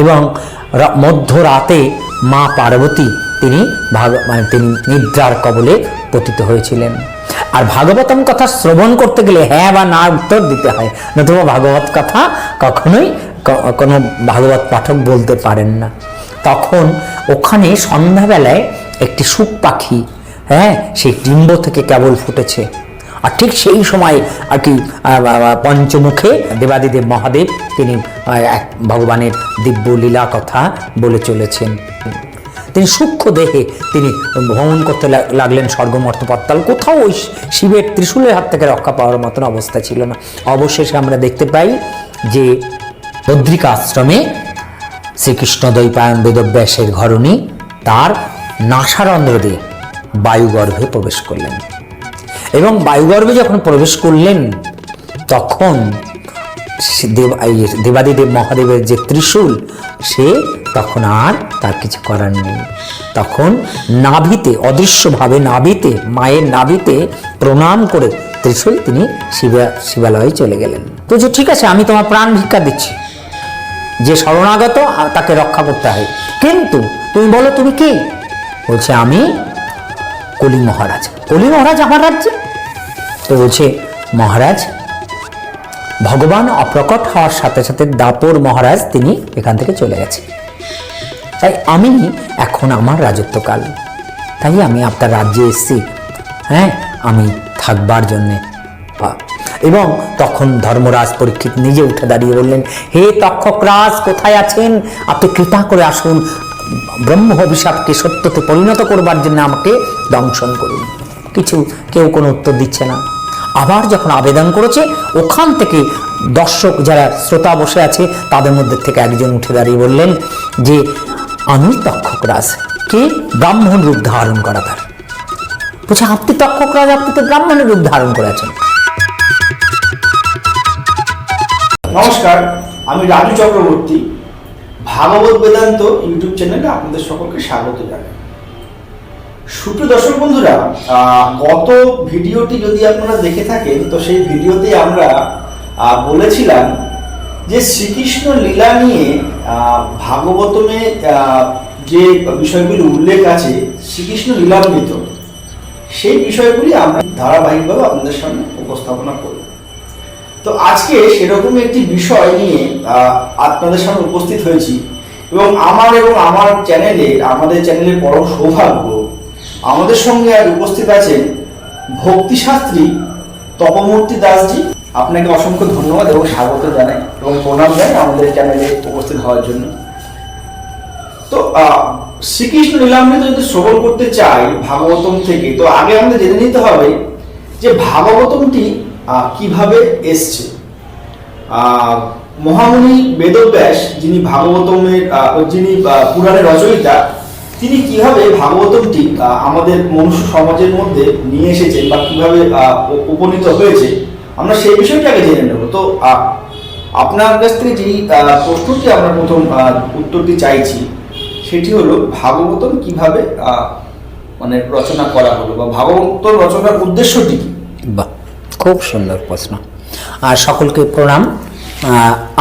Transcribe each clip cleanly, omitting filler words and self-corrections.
এবং মধ্যরাতে মা পার্বতী তিনি তিনি নিদ্রার কবলে পতিত হয়েছিলেন। আর ভাগবতম কথা শ্রবণ করতে গেলে হ্যাঁ বা না উত্তর দিতে হয়, নতুবা ভাগবত কথা কখনোই কোনো ভাগবত পাঠক বলতে পারেন না। তখন ওখানে সন্ধ্যাবেলায় একটি সুখ পাখি সেই ডিম্ব থেকে কেবল ফুটেছে। আর ঠিক সেই সময় আর কি পঞ্চমুখে দেবাদিদেব মহাদেব তিনি এক ভগবানের দিব্য লীলা কথা বলে চলেছেন। তিনি সূক্ষ্ম দেহে তিনি ভ্রমণ করতে লাগলেন স্বর্গমর্ত পাতাল। কোথাও ওই শিবের ত্রিশূলের হাত থেকে রক্ষা পাওয়ার মতন অবস্থা ছিল না। অবশেষে আমরা দেখতে পাই যে বদ্রিকা আশ্রমে শ্রীকৃষ্ণ দ্বৈপায়ন বেদব্যাসের ঘরণী তার নাসারন্ধ্র দিয়ে বায়ুগর্ভে প্রবেশ করলেন, এবং বায়ুগর্ভে যখন প্রবেশ করলেন তখন দেবাদিদেব মহাদেবের যে ত্রিশূল সে তখন আর তার কিছু করার নেই। তখন নাভিতে অদৃশ্যভাবে নাভিতে মায়ের নাভিতে প্রণাম করে ত্রিশূল তিনি শিবালয়ে চলে গেলেন। তো যে ঠিক আছে, আমি তোমার প্রাণ ভিক্ষা দিচ্ছি, যে শরণাগত তাকে রক্ষা করতে হয়, কিন্তু তুমি বলো তুমি কে? বলছে আমি কলি মহারাজ। কলি মহারাজ আমার রাজ্যে? তো বলছে মহারাজ ভগবান অপ্রকট হওয়ার সাথে সাথে দাপর মহারাজ তিনি এখান থেকে চলে গেছে, তাই আমি এখন আমার রাজত্বকাল, তাই আমি আপনার রাজ্যে এসেছি, আমি থাকবার জন্যে। এবং তখন ধর্মরাজ পরীক্ষিত নিজে উঠে দাঁড়িয়ে বললেন, হে তক্ষকরাজ কোথায় আছেন? আপনি কৃপা করে আসুন, ব্রহ্ম অভিশাপকে সত্যতে পরিণত করবার জন্য আমাকে দংশন করুন। কেউ কোনো উত্তর দিচ্ছে না। আবার যখন আবেদন করেছে, ওখান থেকে দর্শক যারা শ্রোতা বসে আছে তাদের মধ্যে থেকে একজন উঠে দাঁড়িয়ে বললেন যে আমি তক্ষকরাজ, কে? ব্রাহ্মণ রূপ ধারণ করা তার। বলছে আপনি তক্ষকরাজ, আপনি তো ব্রাহ্মণের রূপ ধারণ করেছেন। নমস্কার, আমি রাজু চক্রবর্তী। ভাগবত বেদান্ত ইউটিউব চ্যানেলে আপনাদের সকলকে স্বাগত জানাই। সুপ্রিয় দর্শক বন্ধুরা, গত ভিডিওটি যদি আপনারা দেখে থাকেন তো সেই ভিডিওতে আমরা বলেছিলাম যে শ্রীকৃষ্ণ লীলা নিয়ে ভাগবতমে যে বিষয়গুলি উল্লেখ আছে শ্রীকৃষ্ণ লীলামৃত, সেই বিষয়গুলি আমরা ধারাবাহিকভাবে আপনাদের সামনে উপস্থাপনা করব। তো আজকে সেরকম একটি বিষয় নিয়ে আপনাদের সামনে উপস্থিত হয়েছি, এবং আমাদের চ্যানেলের পরম সৌভাগ্য আমাদের সঙ্গে আজ উপস্থিত আছেন ভক্তিশাস্ত্রী তপমূর্তি দাসজি। আপনাকে অসংখ্য ধন্যবাদ এবং স্বাগত জানাই এবং প্রণাম জানাই আমাদের চ্যানেলে উপস্থিত হওয়ার জন্য। তো শ্রীকৃষ্ণ লীলামৃত যদি শ্রবণ করতে চাই ভাগবতম থেকে, তো আগে আমাদের জেনে নিতে হবে যে ভাগবতমটি কিভাবে এসছে। মহামুনি বেদব্যাস যিনি ভাগবতমের পুরাণের রচয়িতা, তিনি কিভাবে ভাগবতমটি আমাদের মনুষ্য সমাজের মধ্যে নিয়ে এসেছেন বা কিভাবে উপনীত হয়েছে, আমরা সেই বিষয়টা আগে জেনে নেব। তো আপনার কাছ থেকে যেই প্রশ্নটি আমরা প্রথম উত্তরটি চাইছি সেটি হলো ভাগবতম কিভাবে রচনা করা হলো বা ভাগবত রচনার উদ্দেশ্যটি কি? বাহ, খুব সুন্দর প্রশ্ন। আর সকলকে প্রণাম।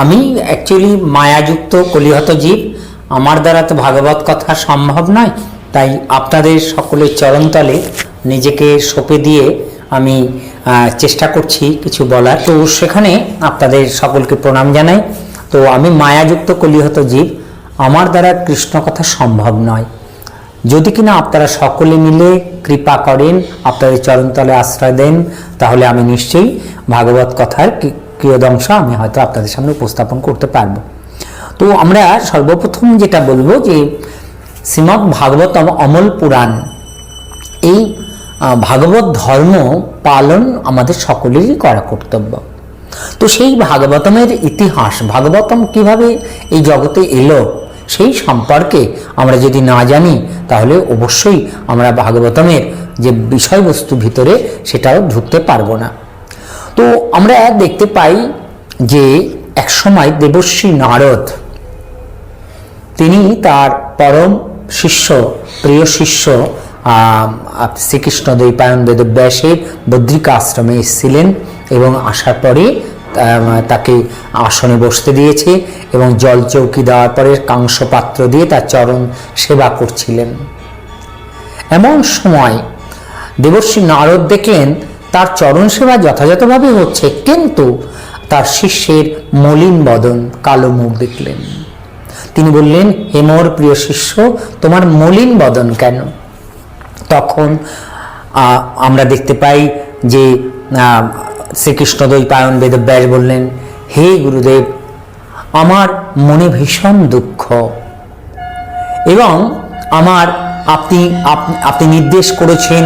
আমি অ্যাকচুয়ালি মায়াযুক্ত কলিহত জীব, আমার দ্বারা তো ভাগবত কথা সম্ভব নয়, তাই আপনাদের সকলের চরণতলে নিজেকে সঁপে দিয়ে আমি চেষ্টা করছি কিছু বলার। তো সেখানে আপনাদের সকলকে প্রণাম জানাই। তো আমি মায়াযুক্ত কলিহত জীব, আমার দ্বারা কৃষ্ণ কথা সম্ভব নয়। যদি কিনা আপনারা সকলে মিলে কৃপা করেন, আপনাদের চরণতলে আশ্রয় দেন, তাহলে আমি নিশ্চয়ই ভাগবত কথার কিয়দংশ আমি হয়তো আপনাদের সামনে উপস্থাপন করতে পারবো। তো আমরা সর্বপ্রথম যেটা বলবো যে শ্রীমদ্ ভাগবতম অমল পুরাণ, এই ভাগবত ধর্ম পালন আমাদের সকলেরই করা কর্তব্য। তো সেই ভাগবতমের ইতিহাস, ভাগবতম কিভাবে এই জগতে এলো, সেই সম্পর্কে আমরা যদি না জানি তাহলে অবশ্যই আমরা ভাগবতমের যে বিষয়বস্তু ভিতরে সেটাও ঢুকতে পারবো না। তো আমরা দেখতে পাই যে একসময় দেবর্ষি নারদ তিনি তার পরম শিষ্য, প্রিয় শিষ্য শ্রীকৃষ্ণ দ্বৈপায়ন বেদব্যাসের বদ্রিকা আশ্রমে এসেছিলেন, এবং আসার পরে তাকে আসনে বসতে দিয়েছে এবং জল চৌকি দেওয়ার পরে কাংস পাত্র দিয়ে তার চরণ সেবা করছিলেন। এমন সময় দেবর্ষি নারদ দেখলেন তার চরণ সেবা যথাযথভাবে হচ্ছে, কিন্তু তার শিষ্যের মলিন বদন, কালো মুখ দেখলেন। তিনি বললেন, হে মোর প্রিয় শিষ্য, তোমার মলিন বদন কেন? তখন আমরা দেখতে পাই যে শ্রীকৃষ্ণ দ্বৈপায়ন বেদব্যাস বললেন, হে গুরুদেব, আমার মনে ভীষণ দুঃখ এবং আপনি নির্দেশ করেছেন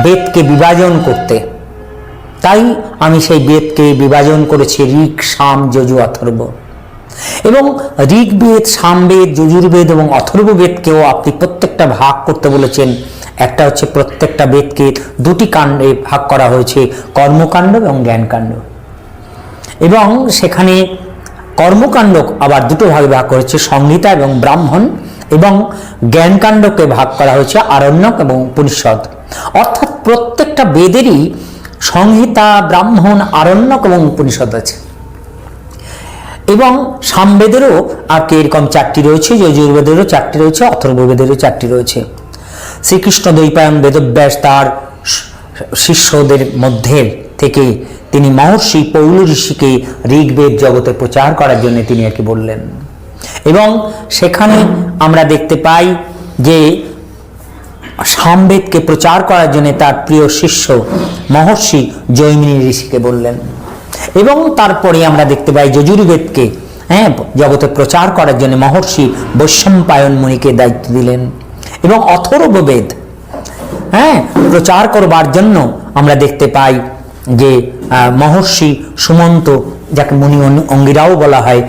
বেদকে বিভাজন করতে, তাই আমি সেই বেদকে বিভাজন করেছি ঋক, সাম, যজু, অথর্ব। এবং ঋগ্বেদ, সামবেদ, যজুর্বেদ এবং অথর্ববেদকেও আপনি প্রত্যেকটা ভাগ করতে বলেছেন। একটা হচ্ছে প্রত্যেকটা বেদকে দুটি কাণ্ডে ভাগ করা হয়েছে, কর্মকাণ্ড এবং জ্ঞানকাণ্ড। এবং সেখানে কর্মকাণ্ড আবার দুটো ভাগে ভাগ করেছে, সংহিতা এবং ব্রাহ্মণ, এবং জ্ঞানকাণ্ডকে ভাগ করা হয়েছে আরণ্যক এবং উপনিষদ। অর্থাৎ প্রত্যেকটা বেদেরই সংহিতা, ব্রাহ্মণ, আরণ্যক এবং উপনিষদ আছে। এবং সামবেদেরও আর কি এরকম 4টি রয়েছে, যজুর্বেদেরও 4টি রয়েছে, অথর্ববেদেরও 4টি রয়েছে। শ্রীকৃষ্ণ দ্বৈপায়ন বেদব্যাস তার শিষ্যদের মধ্যে থেকে তিনি মহর্ষি পৌল ঋষিকে ঋগ্বেদ জগতে প্রচার করার জন্য তিনি আর কি বললেন। এবং সেখানে আমরা দেখতে পাই যে সামবেদকে প্রচার করার জন্য তার প্রিয় শিষ্য মহর্ষি জৈমিনী ঋষিকে বললেন। এবং তারপরে আমরা দেখতে পাই যজুর্বেদকে জগতে প্রচার করার জন্য মহর্ষি বৈশম্পায়ন মুনিকে দায়িত্ব দিলেন। এবং অথর্ববেদ প্রচার করবার জন্য আমরা দেখতে পাই যে মহর্ষি সুমন্ত, যাকে মুনি অঙ্গিরাও বলা হয়,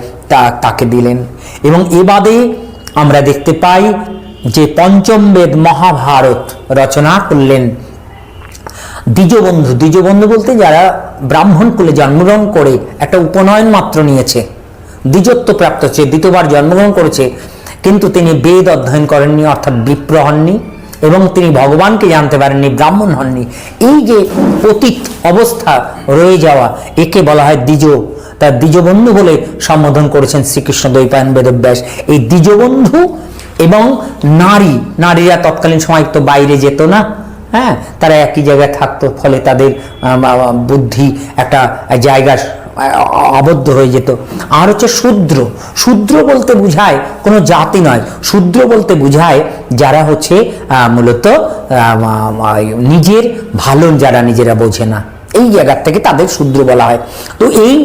তাকে দিলেন। এবং এ বাদে আমরা দেখতে পাই যে পঞ্চম বেদ মহাভারত রচনা করলেন দ্বিজবন্ধু। দ্বিজবন্ধু বলতে যারা ব্রাহ্মণ কুলে জন্মগ্রহণ করে একটা উপনয়ন মাত্র নিয়েছে, দ্বিজত্ব প্রাপ্ত হচ্ছে, দ্বিতীয়বার জন্মগ্রহণ করেছে, কিন্তু তিনি বেদ অধ্যয়ন করেননি, অর্থাৎ বিপ্র হননি, এবং তিনি ভগবানকে জানতে পারেননি, ব্রাহ্মণ হননি। এই যে পতিত অবস্থা রয়ে যাওয়া, একে বলা হয় দ্বিজ। তার দ্বিজবন্ধু বলে সম্বোধন করেছেন শ্রীকৃষ্ণ দ্বৈপায়ন বেদব্যাস। এই দ্বিজবন্ধু এবং নারীরা তৎকালীন সময় তো বাইরে যেত না, তারা একই জায়গায় থাকতো, ফলে তাদের বুদ্ধি একটা জায়গা আবদ্ধ হয়ে যেত। আর হচ্ছে শূদ্র। শূদ্র বলতে বোঝায় কোনো জাতি নয়, শূদ্র বলতে বোঝায় যারা হচ্ছে মূলত নিজের ভালো, যারা নিজেরা বোঝে না, এই জায়গার থেকে তাদের শূদ্র বলা হয়। তো এই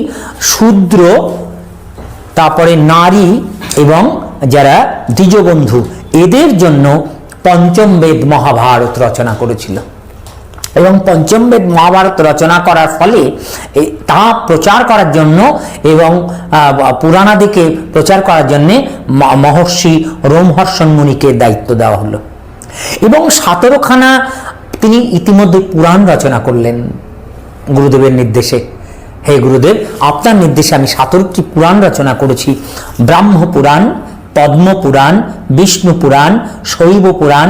শূদ্র, তারপরে নারী এবং যারা দ্বিজবন্ধু, এদের জন্য পঞ্চম বেদ মহাভারত রচনা করেছিল। এবং পঞ্চম বেদ মহাভারত রচনা করার ফলে তা প্রচার করার জন্য এবং পুরাণাদিকে প্রচার করার জন্য মহর্ষি রোমহর্ষণ মুনিকে দায়িত্ব দেওয়া হলো। এবং 17খানা তিনি ইতিমধ্যে পুরাণ রচনা করলেন গুরুদেবের নির্দেশে। হে গুরুদেব, আপনার নির্দেশে আমি 17টি পুরাণ রচনা করেছি। ব্রাহ্ম পুরাণ, পদ্ম পুরাণ, বিষ্ণু পুরাণ, শৈব পুরাণ,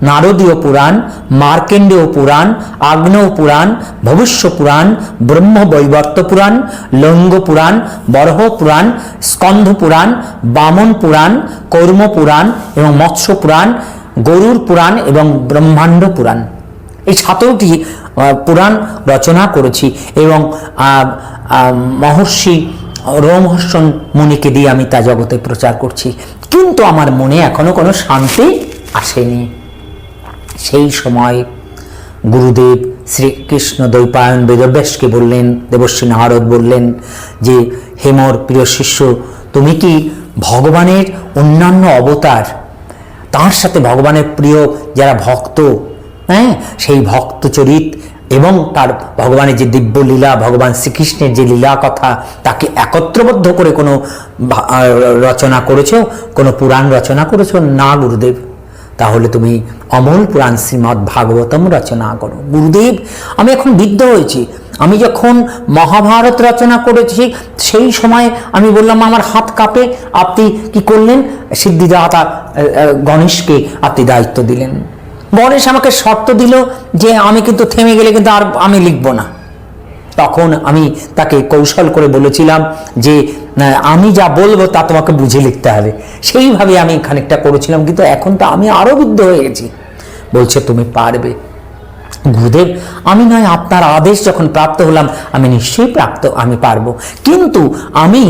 নারদীয় পুরাণ, মার্কেন্ডেয় পুরাণ, আগ্নেয় পুরাণ, ভবিষ্য পুরাণ, ব্রহ্ম বৈবর্ত পুরাণ, লঙ্গ পুরাণ, বরহ পুরাণ, স্কন্ধ পুরাণ, বামন পুরাণ, কর্ম পুরাণ এবং মৎস্য পুরাণ, গরুর পুরাণ এবং ব্রহ্মাণ্ড পুরাণ। এই 17টি পুরাণ রচনা করেছি এবং মহর্ষি রোমহর্ষণ মুনিকে দিয়ে আমি তা জগতে প্রচার করছি। কিন্তু আমার মনে এখনো কোনো শান্তি আসেনি। সেই সময় গুরুদেব শ্রীকৃষ্ণ দ্বৈপায়ন বেদব্যাসকে বললেন, দেবর্ষি নারদ বললেন যে, হে মোর প্রিয় শিষ্য, তুমি কি ভগবানের অন্যান্য অবতার, তার সাথে ভগবানের প্রিয় যারা ভক্ত, সেই ভক্ত চরিত এবং তার ভগবানের যে দিব্য লীলা, ভগবান শ্রীকৃষ্ণের যে লীলা কথা, তাকে একত্রবদ্ধ করে কোনো রচনা করেছো, কোনো পুরাণ রচনা করেছো? না গুরুদেব। তাহলে তুমি অমল পুরাণ শ্রীমদ্ ভাগবতম রচনা করো। গুরুদেব, আমি এখন বৃদ্ধ হয়েছি, আমি যখন মহাভারত রচনা করেছি সেই সময় আমি বললাম আমার হাত কাঁপে। আপনি কি করলেন? সিদ্ধিদাতা গণেশকে আপনি দায়িত্ব দিলেন। গণেশ আমাকে শর্ত দিল যে আমি কিন্তু থেমে গেলে কিন্তু আর আমি লিখব না। তখন আমি তাকে কৌশল করে বলেছিলাম যে আমি যা বলবো তা তোমাকে বুঝে লিখতে হবে, সেইভাবে আমি খানিকটা করেছিলাম, কিন্তু এখন তো আমি আরো বিদ্ধ হয়ে গেছি। বলছে তুমি পারবে। গুরুদেব, আমি নয় আপনার আদেশ যখন প্রাপ্ত হলাম আমি নিশ্চয়ই আমি পারবো, কিন্তু আমি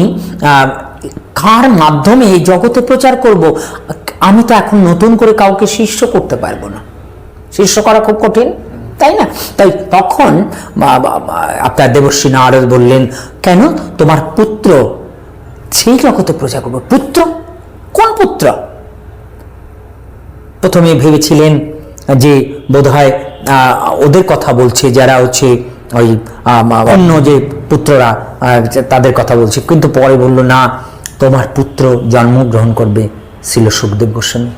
কার মাধ্যমে এই জগতে প্রচার করব? আমি তো এখন নতুন করে কাউকে শিষ্য করতে পারবো না, শিষ্য করা খুব কঠিন, তাই না? তাই তখন আপনার দেবশ্রী নারদ বললেন, কেন? তোমার পুত্র সেই জগতে প্রচার করবো। পুত্র? কোন পুত্র? প্রথমে ভেবেছিলেন যে বোধহয় ওদের কথা বলছে, যারা হচ্ছে ওই অন্য যে পুত্ররা তাদের কথা বলছে, কিন্তু পরে বলল না, তোমার পুত্র জন্মগ্রহণ করবে ছিল সুখদেব গোস্বামী।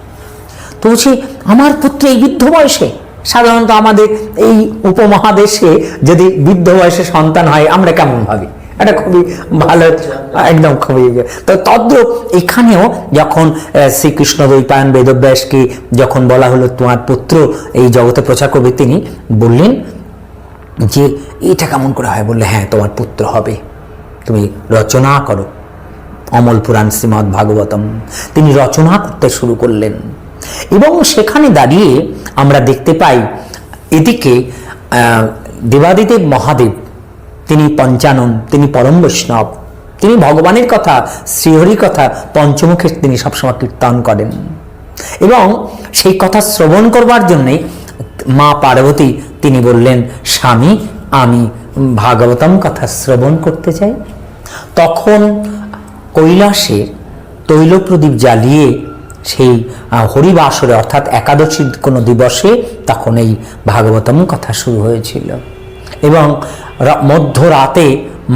তো বলছি আমার পুত্র এই বৃদ্ধ বয়সে? সাধারণত আমাদের এই উপমহাদেশে যদি বৃদ্ধ বয়সে সন্তান হয় আমরা কেমন ভাবি, এটা খুবই ভালো, একদম খুবই। তো তদ্রূপ এখানেও যখন শ্রীকৃষ্ণ দ্বৈপায়ন বেদব্যাসকে যখন বলা হলো তোমার পুত্র এই জগতে প্রচার করবে, তিনি বললেন যে এটা কেমন করে হয়? বললে হ্যাঁ, তোমার পুত্র হবে, তুমি রচনা করো। অমল পুরাণ শ্রীমদ্ ভাগবতম তিনি রচনা করতে শুরু করলেন, এবং সেখানে দাঁড়িয়ে আমরা দেখতে পাই এদিকে দেবাদিদেব মহাদেব তিনি পঞ্চানন, তিনি পরম বৈষ্ণব, তিনি ভগবানের কথা, শ্রীহরির কথা পঞ্চমুখে তিনি সবসময় কীর্তন করেন, এবং সেই কথা শ্রবণ করবার জন্যে মা পার্বতী তিনি বললেন, স্বামী আমি ভাগবতম কথা শ্রবণ করতে চাই। তখন কৈলাসে তৈলপ্রদীপ জ্বালিয়ে সেই হরিবাসরে অর্থাৎ একাদশীর কোনো দিবসে তখন এই ভাগবতম কথা শুরু হয়েছিল, এবং মধ্যরাতে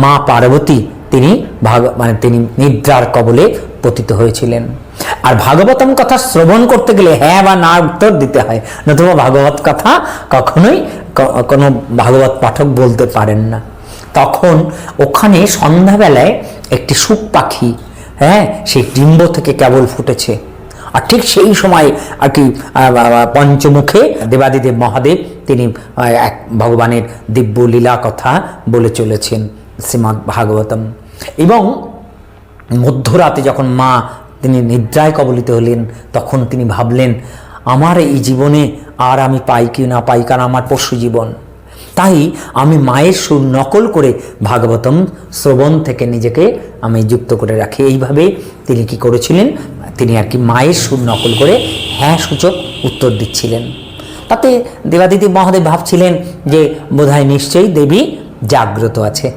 মা পার্বতী তিনি তিনি নিদ্রার কবলে পতিত হয়েছিলেন। আর ভাগবতম কথা শ্রবণ করতে গেলে হ্যাঁ বা না উত্তর দিতে হয়, নতুবা ভাগবত কথা কখনোই কোনো ভাগবত পাঠক বলতে পারেন না। তখন ওখানে সন্ধ্যাবেলায় একটি শুক পাখি সেই ডিম্ব থেকে কেবল ফুটেছে, আর ঠিক সেই সময় আর কি পঞ্চমুখে দেবাদিদেব মহাদেব তিনি এক ভগবানের দিব্য লীলা কথা বলে চলেছেন শ্রীমদ্ ভাগবতম। এবং মধ্যরাতে যখন মা তিনি নিদ্রায় কবলিত হলেন, তখন তিনি ভাবলেন আমার এই জীবনে আর আমি পাই কি না পাই, কারণ আমার পশু জীবন, তাই আমি মায়ের সুর নকল করে ভাগবতম শ্রবণ থেকে নিজেকে আমি যুক্ত করে রাখি। এইভাবে তিনি কি করেছিলেন, তিনি আর কি মায়ের সুর নকল করে হ্যাঁ সূচক উত্তর দিচ্ছিলেন। তাতে দেবাদিদেব মহাদেব ভাবছিলেন যে বোধহয় নিশ্চয়ই দেবী জাগ্রত আছে।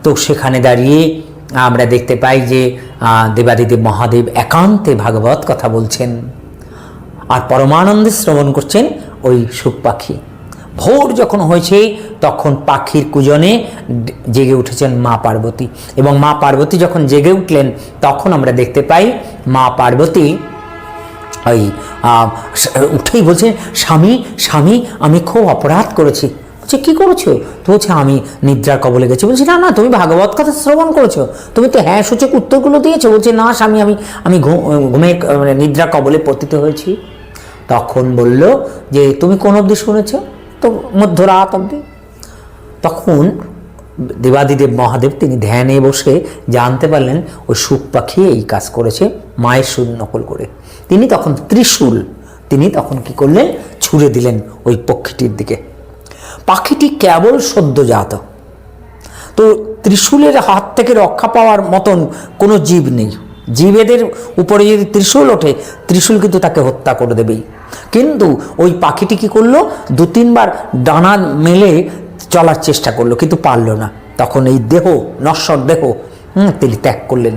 তো সেখানে দাঁড়িয়ে আমরা দেখতে পাই যে দেবাদিদেব মহাদেব একান্তে ভাগবত কথা বলছেন আর পরমানন্দে শ্রবণ করছেন ওই শুক পাখি। ভোর যখন হয়েছে তখন পাখির কুজনে জেগে উঠেছেন মা পার্বতী, এবং মা পার্বতী যখন জেগে উঠলেন তখন আমরা দেখতে পাই মা পার্বতী ওই উঠেই বলছে, স্বামী স্বামী আমি খুব অপরাধ করেছি। বলছে কি করেছো? তো বলছে আমি নিদ্রার কবলে গেছি। বলছি না না, তুমি ভাগবত কথা শ্রবণ করেছো, তুমি তো হ্যাঁ সূচক উত্তরগুলো দিয়েছো। বলছে না স্বামী, আমি ঘুমে নিদ্রা কবলে পতিত হয়েছি। তখন বলল যে তুমি কোন অবধি শুনেছ? তো মধ্যরাত অবধি। তখন দেবাদিদেব মহাদেব তিনি ধ্যানে বসে জানতে পারলেন ওই শুক পাখি এই কাজ করেছে মায়ের সুর নকল করে। তিনি তখন ত্রিশূল তিনি তখন কি করলেন, ছুঁড়ে দিলেন ওই পক্ষীটির দিকে। পাখিটি কেবল সদ্যজাত, তো ত্রিশূলের হাত থেকে রক্ষা পাওয়ার মতন কোনো জীব নেই। জীবেদের উপরে যদি ত্রিশূল ওঠে, ত্রিশূল কিন্তু তাকে হত্যা করে দেবেই। কিন্তু ওই পাখিটি কি করলো, দু তিনবার ডানা মেলে চলার চেষ্টা করলো, কিন্তু পারল না। তখন এই দেহ, নশ্বর দেহ তিনি ত্যাগ করলেন।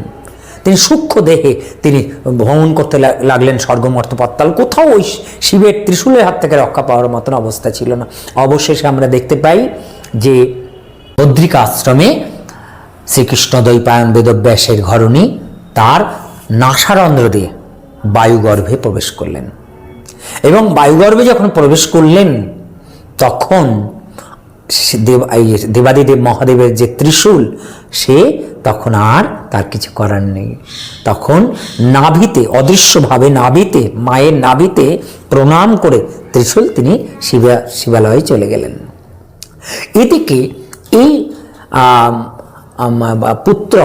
তিনি সূক্ষ্ম দেহে তিনি ভ্রমণ করতে লাগলেন স্বর্গমর্ত পাতাল। কোথাও ওই শিবের ত্রিশূলের হাত থেকে রক্ষা পাওয়ার মতন অবস্থা ছিল না। অবশেষে আমরা দেখতে পাই যে বদ্রিকা আশ্রমে শ্রীকৃষ্ণ দ্বৈপায়ন বেদব্যাসের ঘরণী তার নাসারন্ধ্র দিয়ে বায়ুগর্ভে প্রবেশ করলেন, এবং বায়ুগর্ভে যখন প্রবেশ করলেন তখন দেবাদিদেব মহাদেবের যে ত্রিশূল সে তখন আর তার কিছু করার নেই। তখন নাভিতে, অদৃশ্যভাবে নাভিতে, মায়ের নাভিতে প্রণাম করে ত্রিশূল তিনি শিবালয়ে চলে গেলেন। এদিকে এই পুত্র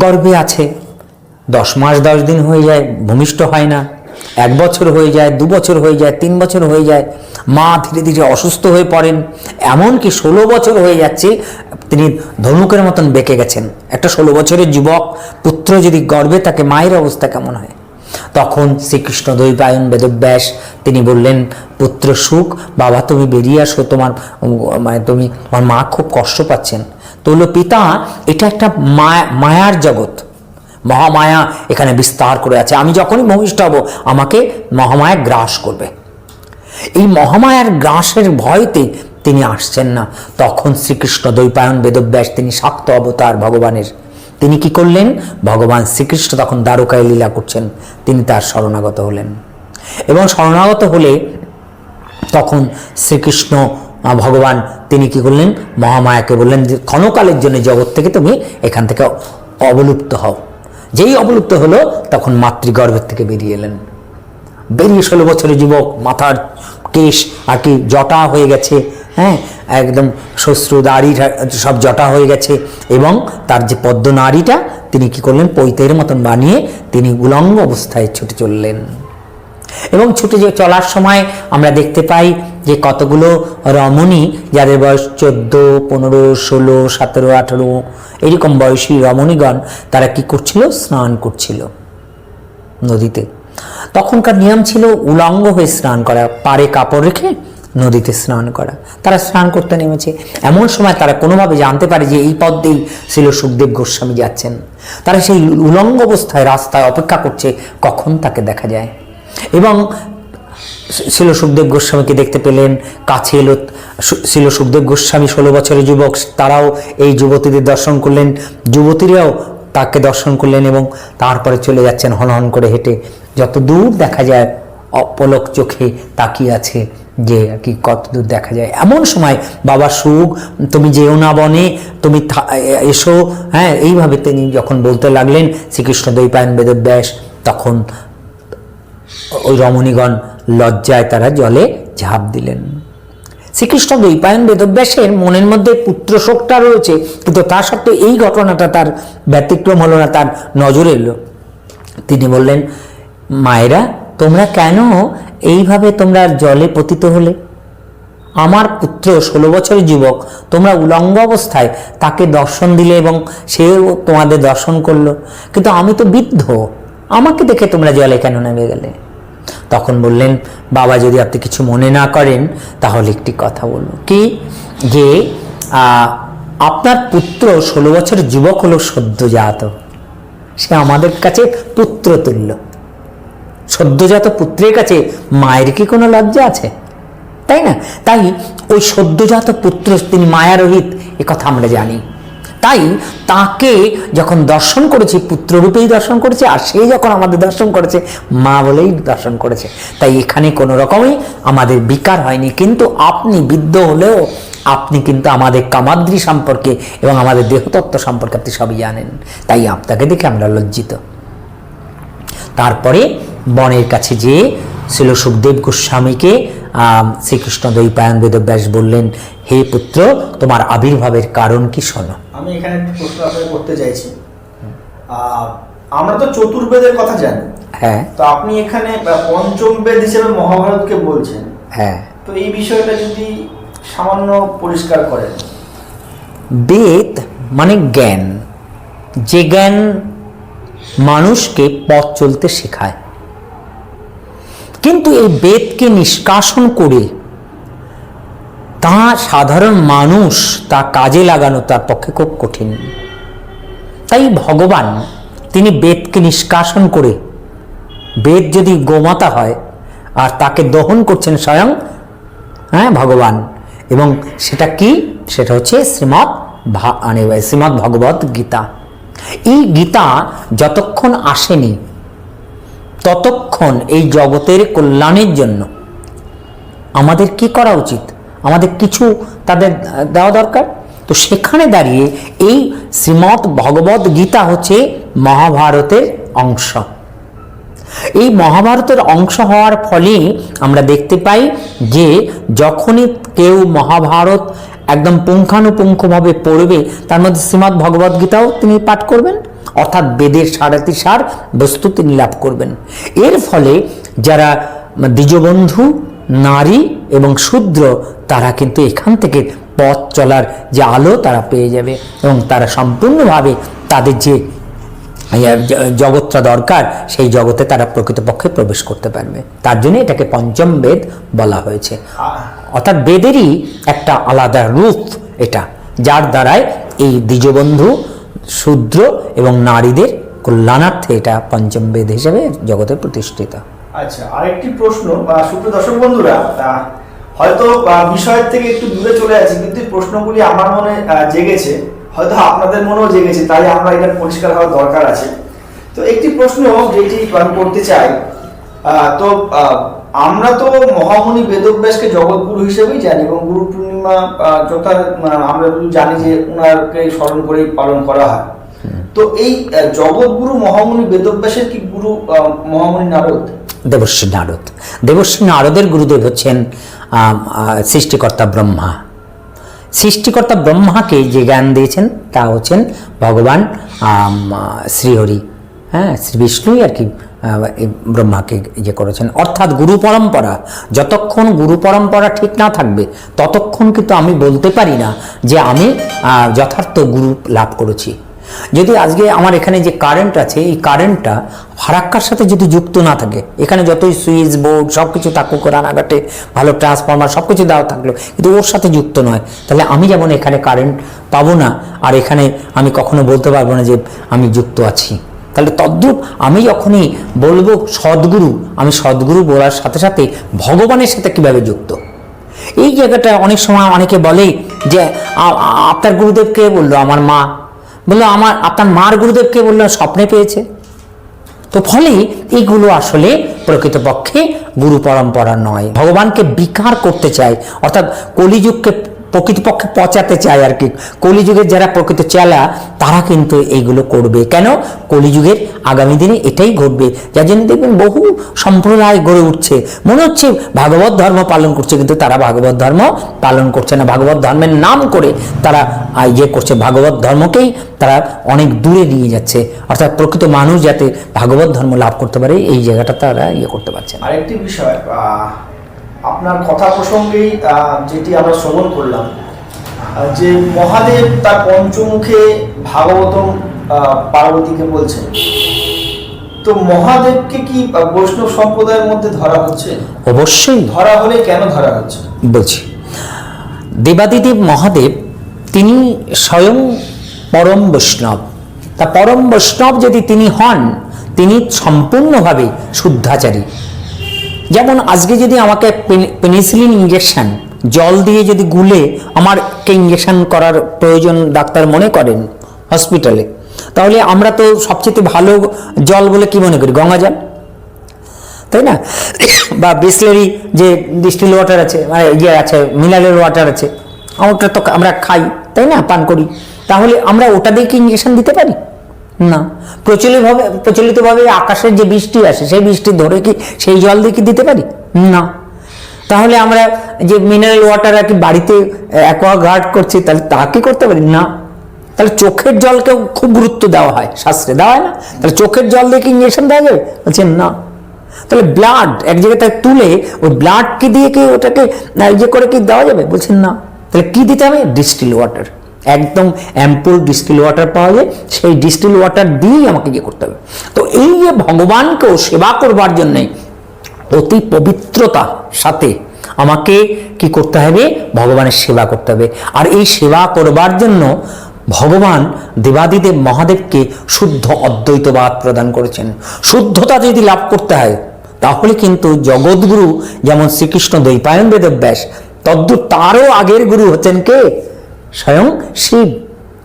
গর্ভে আছে, 10 মাস 10 দিন হয়ে যায়, ভূমিষ্ঠ হয় না, 1 বছর হয়ে যায়, 2 বছর হয়ে যায়, 3 বছর হয়ে যায়, মা ধীরে ধীরে অসুস্থ হয়ে পড়েন, এমনকি 16 বছর হয়ে যাচ্ছে, তিনি ধনুকের মতন বেঁকে গেছেন। একটা 16 বছরের যুবক পুত্র যদি গর্ভে থাকে, মায়ের অবস্থা কেমন হয়? তখন শ্রীকৃষ্ণ দ্বৈপায়ন বেদব্যাস তিনি বললেন, পুত্র সুখ, বাবা তুমি বেরিয়ে আসো, তোমার মা খুব কষ্ট পাচ্ছেন। তো হলো পিতা, এটা একটা মায়ার জগৎ, মহামায়া এখানে বিস্তার করে আছে, আমি যখনই ভূমিষ্ঠ হব আমাকে মহামায়া গ্রাস করবে। এই মহামায়ার গ্রাসের ভয়তে তিনি আসছেন না। তখন শ্রীকৃষ্ণ দ্বৈপায়ন বেদব্যাস তিনি শাক্ত অবতার ভগবানের, তিনি কি করলেন? ভগবান শ্রীকৃষ্ণ তখন দ্বারকায় লীলা করছেন, তিনি তার শরণাগত হলেন। এবং শরণাগত হলে তখন শ্রীকৃষ্ণ ভগবান তিনি কি করলেন? মহামায়াকে বললেন যে ক্ষণকালের জন্য জগৎ থেকে তুমি এখান থেকে অবলুপ্ত হও। যেই অবলুপ্ত হলো তখন মাতৃগর্ভের থেকে বেরিয়ে এলেন। বেরিয়ে 16 বছরের যুবক, মাথার কেশ আর কি জটা হয়ে গেছে, হ্যাঁ, একদম শ্বশ্রু দাড়ি সব জটা হয়ে গেছে, এবং তার যে পদ্ম নাড়িটা তিনি কি করলেন? পৈতের মতন বানিয়ে তিনি উলঙ্গ অবস্থায় ছুটে চললেন। এবং ছুটে চলার সময় আমরা দেখতে পাই যে কতগুলো রমণী, যাদের বয়স 14, 15, 16, 17, 18 এরকম বয়সী রমণীগণ, তারা কি করছিল? স্নান করছিল নদীতে। তখনকার নিয়ম ছিল উলঙ্গ হয়ে স্নান করা, পাড়ে কাপড় রেখে নদীতে স্নান করা। তারা স্নান করতে নেমেছে, এমন সময় তারা কোনোভাবে জানতে পারে যে এই পথ দিয়েই ছিল সুখদেব গোস্বামী যাচ্ছেন। তারা সেই উলঙ্গ অবস্থায় রাস্তায় অপেক্ষা করছে কখন তাকে দেখা যায়। এবং ছিল সুখদেব গোস্বামীকে দেখতে পেলেন, কাছে এলো ছিল সুখদেব গোস্বামী 16 বছরের যুবক, তারাও এই যুবতীদের দর্শন করলেন, যুবতীরাও তাকে দর্শন করলেন, এবং তারপরে চলে যাচ্ছেন হনহন করে হেঁটে। যত দূর দেখা যায় অপলক চোখে তাকিয়ে আছে, যে কি কত দূর দেখা যায়। এমন সময় বাবা সুখ, তুমি যেও না বনে, তুমি এসো, হ্যাঁ, এইভাবে তিনি যখন বলতে লাগলেন শ্রীকৃষ্ণ দ্বৈপায়ন বেদব্যাস, তখন ওই রমণীগণ লজ্জায় তারা জলে ঝাঁপ দিলেন। শ্রীকৃষ্ণ দ্বৈপায়ন বেদব্যাসের মনের মধ্যে পুত্র শোকটা রয়েছে, কিন্তু তা সত্ত্বেও এই ঘটনাটা তার ব্যতিক্রম হলো না, তার নজরে এলো। তিনি বললেন, মায়েরা তোমরা কেন এইভাবে তোমরা জলে পতিত হলে? আমার পুত্র 16 বছরের যুবক, তোমরা উলঙ্গ অবস্থায় তাকে দর্শন দিলে এবং সেও তোমাদের দর্শন করলো, কিন্তু আমি তো বৃদ্ধ, আমাকে দেখে তোমরা জলে কেন নেমে গেলে? তখন বললেন, বাবা যদি আপনি কিছু মনে না করেন তাহলে একটি কথা বলবো। কি? যে আপনার পুত্র 16 বছরের যুবক হলো সদ্যজাত, সে আমাদের কাছে পুত্র তুল্য। সদ্যজাত পুত্রের কাছে মায়ের কি কোনো লজ্জা আছে? তাই না? তাই ওই সদ্যজাত পুত্র তিনি মায়ারহিত, এ কথা আমরা জানি। তাই তাকে যখন দর্শন করেছি পুত্ররূপেই দর্শন করেছে, আর সে যখন আমাদের দর্শন করেছে মা বলেই দর্শন করেছে। তাই এখানে কোনো রকমই আমাদের বিকার হয়নি। কিন্তু আপনি বৃদ্ধ হলেও আপনি কিন্তু আমাদের কামাদ্রি সম্পর্কে এবং আমাদের দেহতত্ত্ব সম্পর্কে আপনি সবই জানেন, তাই আপনাকে দেখে আমরা লজ্জিত। তারপরে বনের কাছে যেয়ে ছিল সুখদেব গোস্বামীকে শ্রীকৃষ্ণ দ্বৈপায়ন বেদব্যাস বললেন, হে পুত্র, তোমার আবির্ভাবের কারণ কি শোনো। আমি এখানে একটা প্রশ্ন আপনাকে করতে চাইছি। আমরা তো চতুর্বেদের কথা জানি, হ্যাঁ, তো আপনি এখানে পঞ্চম বেদ হিসেবে মহাভারতকে বলছেন, হ্যাঁ, তো এই বিষয়টা যদি সামান্য পরিষ্কার করেন। বেদ মানে জ্ঞান, যে জ্ঞান মানুষকে পথ চলতে শেখায়, কিন্তু এই বেদকে নিষ্কাশন করে তা সাধারণ মানুষ তা কাজে লাগানো তার পক্ষে খুব কঠিন। তাই ভগবান তিনি বেদকে নিষ্কাশন করে, বেদ যদি গোমাতা হয় আর তাকে দহন করছেন স্বয়ং, হ্যাঁ, ভগবান, এবং সেটা কি? সেটা হচ্ছে শ্রীমদ্ ভগবত গীতা। এই গীতা যতক্ষণ আসেনি ততক্ষণ এই জগতের কল্যাণের জন্য আমাদের কি করা উচিত? আমাদের কিছু তাদের দেওয়া দরকার। তো সেখানে দাঁড়িয়ে এই শ্রীমদ্ ভগবত গীতা হচ্ছে মহাভারতের অংশ। এই মহাভারতের অংশ হওয়ার ফলে আমরা দেখতে পাই যে যখনই কেউ মহাভারত একদম পুঙ্খানুপুঙ্খভাবে পড়বে, তার মধ্যে শ্রীমদ্ ভগবদ গীতাও তিনি পাঠ করবেন, অর্থাৎ বেদের সারাতি সার বস্তু তিনি লাভ করবেন। এর ফলে যারা দ্বিজবন্ধু, নারী এবং শূদ্র, তারা কিন্তু এখান থেকে পথ চলার যে আলো তারা পেয়ে যাবে এবং তারা সম্পূর্ণভাবে তাদের যে জগৎটা দরকার সেই জগতে তারা প্রকৃতপক্ষে প্রবেশ করতে পারবে। তার জন্য এটাকে পঞ্চম বেদ বলা হয়েছে, অর্থাৎ বেদেরই একটা আলাদা রূপ এটা, যার দ্বারাই এই দ্বিজবন্ধু, শূদ্র এবং নারীদের কল্যাণার্থে এটা পঞ্চম বেদ হিসেবে জগতে প্রতিষ্ঠিত। আচ্ছা, আরেকটি প্রশ্ন, সুপ্রিয় দর্শক বন্ধুরা, হয়তো বিষয়ের থেকে একটু দূরে চলে আছে, কিন্তু এই প্রশ্নগুলি আমার মনে জেগেছে, হয়তো আপনাদের মনেও জেগেছে, তাই আমরা এটা পরিষ্কার হওয়ার দরকার আছে। তো একটি প্রশ্ন যেটি আমি করতে চাই, তো আমরা তো মহামুনি বেদব্যাসকে জগৎগুরু হিসেবেই জানি এবং গুরু পূর্ণিমা যথা আমরা জানি যে ওনাকে স্মরণ করে পালন করা হয়। তো এই জগৎগুরু মহামুনি বেদব্যাসের কি গুরু মহামুনি নারদ? দেবর্ষি নারদ। দেবর্ষি নারদের গুরুদেব হচ্ছেন সৃষ্টিকর্তা ব্রহ্মা। সৃষ্টিকর্তা ব্রহ্মাকে যে জ্ঞান দিয়েছেন তা হচ্ছেন ভগবান শ্রীহরি, হ্যাঁ, শ্রী বিষ্ণুই আর কি ব্রহ্মাকে ইয়ে করেছেন। অর্থাৎ গুরু পরম্পরা, যতক্ষণ গুরু পরম্পরা ঠিক না থাকবে ততক্ষণ কিন্তু আমি বলতে পারি না যে আমি যথার্থ গুরু লাভ করেছি। যদি আজকে আমার এখানে যে কারেন্ট আছে, এই কারেন্টটা ফারাক্কার সাথে যদি যুক্ত না থাকে, এখানে যতই সুইচ বোর্ড সব কিছু থাকুক, রানাঘাটে ভালো ট্রান্সফরমার সব কিছু দেওয়া থাকলো, কিন্তু ওর সাথে যুক্ত নয়, তাহলে আমি যেমন এখানে কারেন্ট পাবো না, আর এখানে আমি কখনো বলতে পারবো না যে আমি যুক্ত আছি। তাহলে তদ্রূপ আমি যখনই বলবো সদ্গুরু, আমি সদ্গুরু বলার সাথে সাথে ভগবানের সাথে কিভাবে যুক্ত, এই জায়গাটা অনেক সময় অনেকে বলে যে আপনার গুরুদেবকে বললো, আমার মা বললো, আপনার মার গুরুদেবকে বললো স্বপ্নে পেয়েছে। তো ফলে এইগুলো আসলে প্রকৃতপক্ষে গুরু পরম্পরা নয়, ভগবানকে বিকার করতে চায়, অর্থাৎ কলিযুগকে প্রকৃতপক্ষে পচাতে চায় আর কি। কলিযুগের যারা প্রকৃত চেলা তারা কিন্তু এইগুলো করবে। কেন? কলিযুগের আগামী দিনে এটাই ঘটবে, যার জন্য দেখবেন বহু সম্প্রদায় গড়ে উঠছে, মনে হচ্ছে ভাগবত ধর্ম পালন করছে, কিন্তু তারা ভাগবত ধর্ম পালন করছে না। ভাগবত ধর্মের নাম করে তারা ইয়ে করছে, ভাগবত ধর্মকেই তারা অনেক দূরে নিয়ে যাচ্ছে, অর্থাৎ প্রকৃত মানুষ যাতে ভাগবত ধর্ম লাভ করতে পারে এই জায়গাটা তারা ইয়ে করতে পারছে না। আরেকটি বিষয়, আপনার কথা প্রসঙ্গেই যেটি আমরা শ্রবণ করলাম যে মহাদেব তার পঞ্চমুখে ভাগবতম পার্বতীকে বলছেন, তো মহাদেবকে কি বৈষ্ণব সম্প্রদায়ের মধ্যে ধরা হচ্ছে? অবশ্যই ধরা হলে কেন ধরা হচ্ছে বলছি। দেবাদিদেব মহাদেব তিনি স্বয়ং পরম বৈষ্ণব। তা পরম বৈষ্ণব যদি তিনি হন, তিনি সম্পূর্ণভাবে শুদ্ধাচারী। যেমন আজকে যদি আমাকে পেনিসিলিন ইঞ্জেকশন জল দিয়ে যদি গুলে আমাকে ইঞ্জেকশন করার প্রয়োজন ডাক্তার মনে করেন হসপিটালে, তাহলে আমরা তো সবচেয়ে ভালো জল বলে কি মনে করি? গঙ্গা জল, তাই না? বা বিসলেরি যে ডিস্টিল ওয়াটার আছে, মানে ইয়ে আছে, মিনারেল ওয়াটার আছে, ওটা তো আমরা খাই, তাই না, পান করি। তাহলে আমরা ওটা দিয়ে কি ইঞ্জেকশন দিতে পারি? না। প্রচলিতভাবে আকাশের যে বৃষ্টি আসে সেই বৃষ্টি ধরে কি সেই জল দিয়ে কি দিতে পারি? না। তাহলে আমরা যে মিনারেল ওয়াটার আর কি বাড়িতে অ্যাকোয়াগার্ড করছি, তাহলে তা কি করতে পারি? না। তাহলে চোখের জলকেও খুব গুরুত্ব দেওয়া হয়, শাস্ত্রে দেওয়া হয় না? তাহলে চোখের জল দিয়ে কি ইঞ্জেকশন দেওয়া যাবে? বলছেন না। তাহলে ব্লাড এক জায়গায় তুলে ওই ব্লাডকে দিয়ে কি ওটাকে ইয়ে করে কি দেওয়া যাবে? বলছেন না। তাহলে কি দিতে হবে? ডিস্টিল ওয়াটার, একদম অ্যাম্পুল ডিস্টিল ওয়াটার পাওয়া যায়, সেই ডিস্টিল ওয়াটার দিয়েই আমাকে ইয়ে করতে হবে। তো এই যে ভগবানকেও সেবা করবার জন্যে অতি পবিত্রতা সাথে আমাকে কি করতে হবে? ভগবানের সেবা করতে হবে। আর এই সেবা করবার জন্য ভগবান দেবাদিদেব মহাদেবকে শুদ্ধ অদ্বৈতবাদ প্রদান করেছেন। শুদ্ধতা যদি লাভ করতে হয় তাহলে কিন্তু জগৎগুরু যেমন শ্রীকৃষ্ণ দ্বৈপায়ন বেদব্যাস, তদ্রূপ তারও আগের গুরু হচ্ছেন কে? স্বয়ং শিব।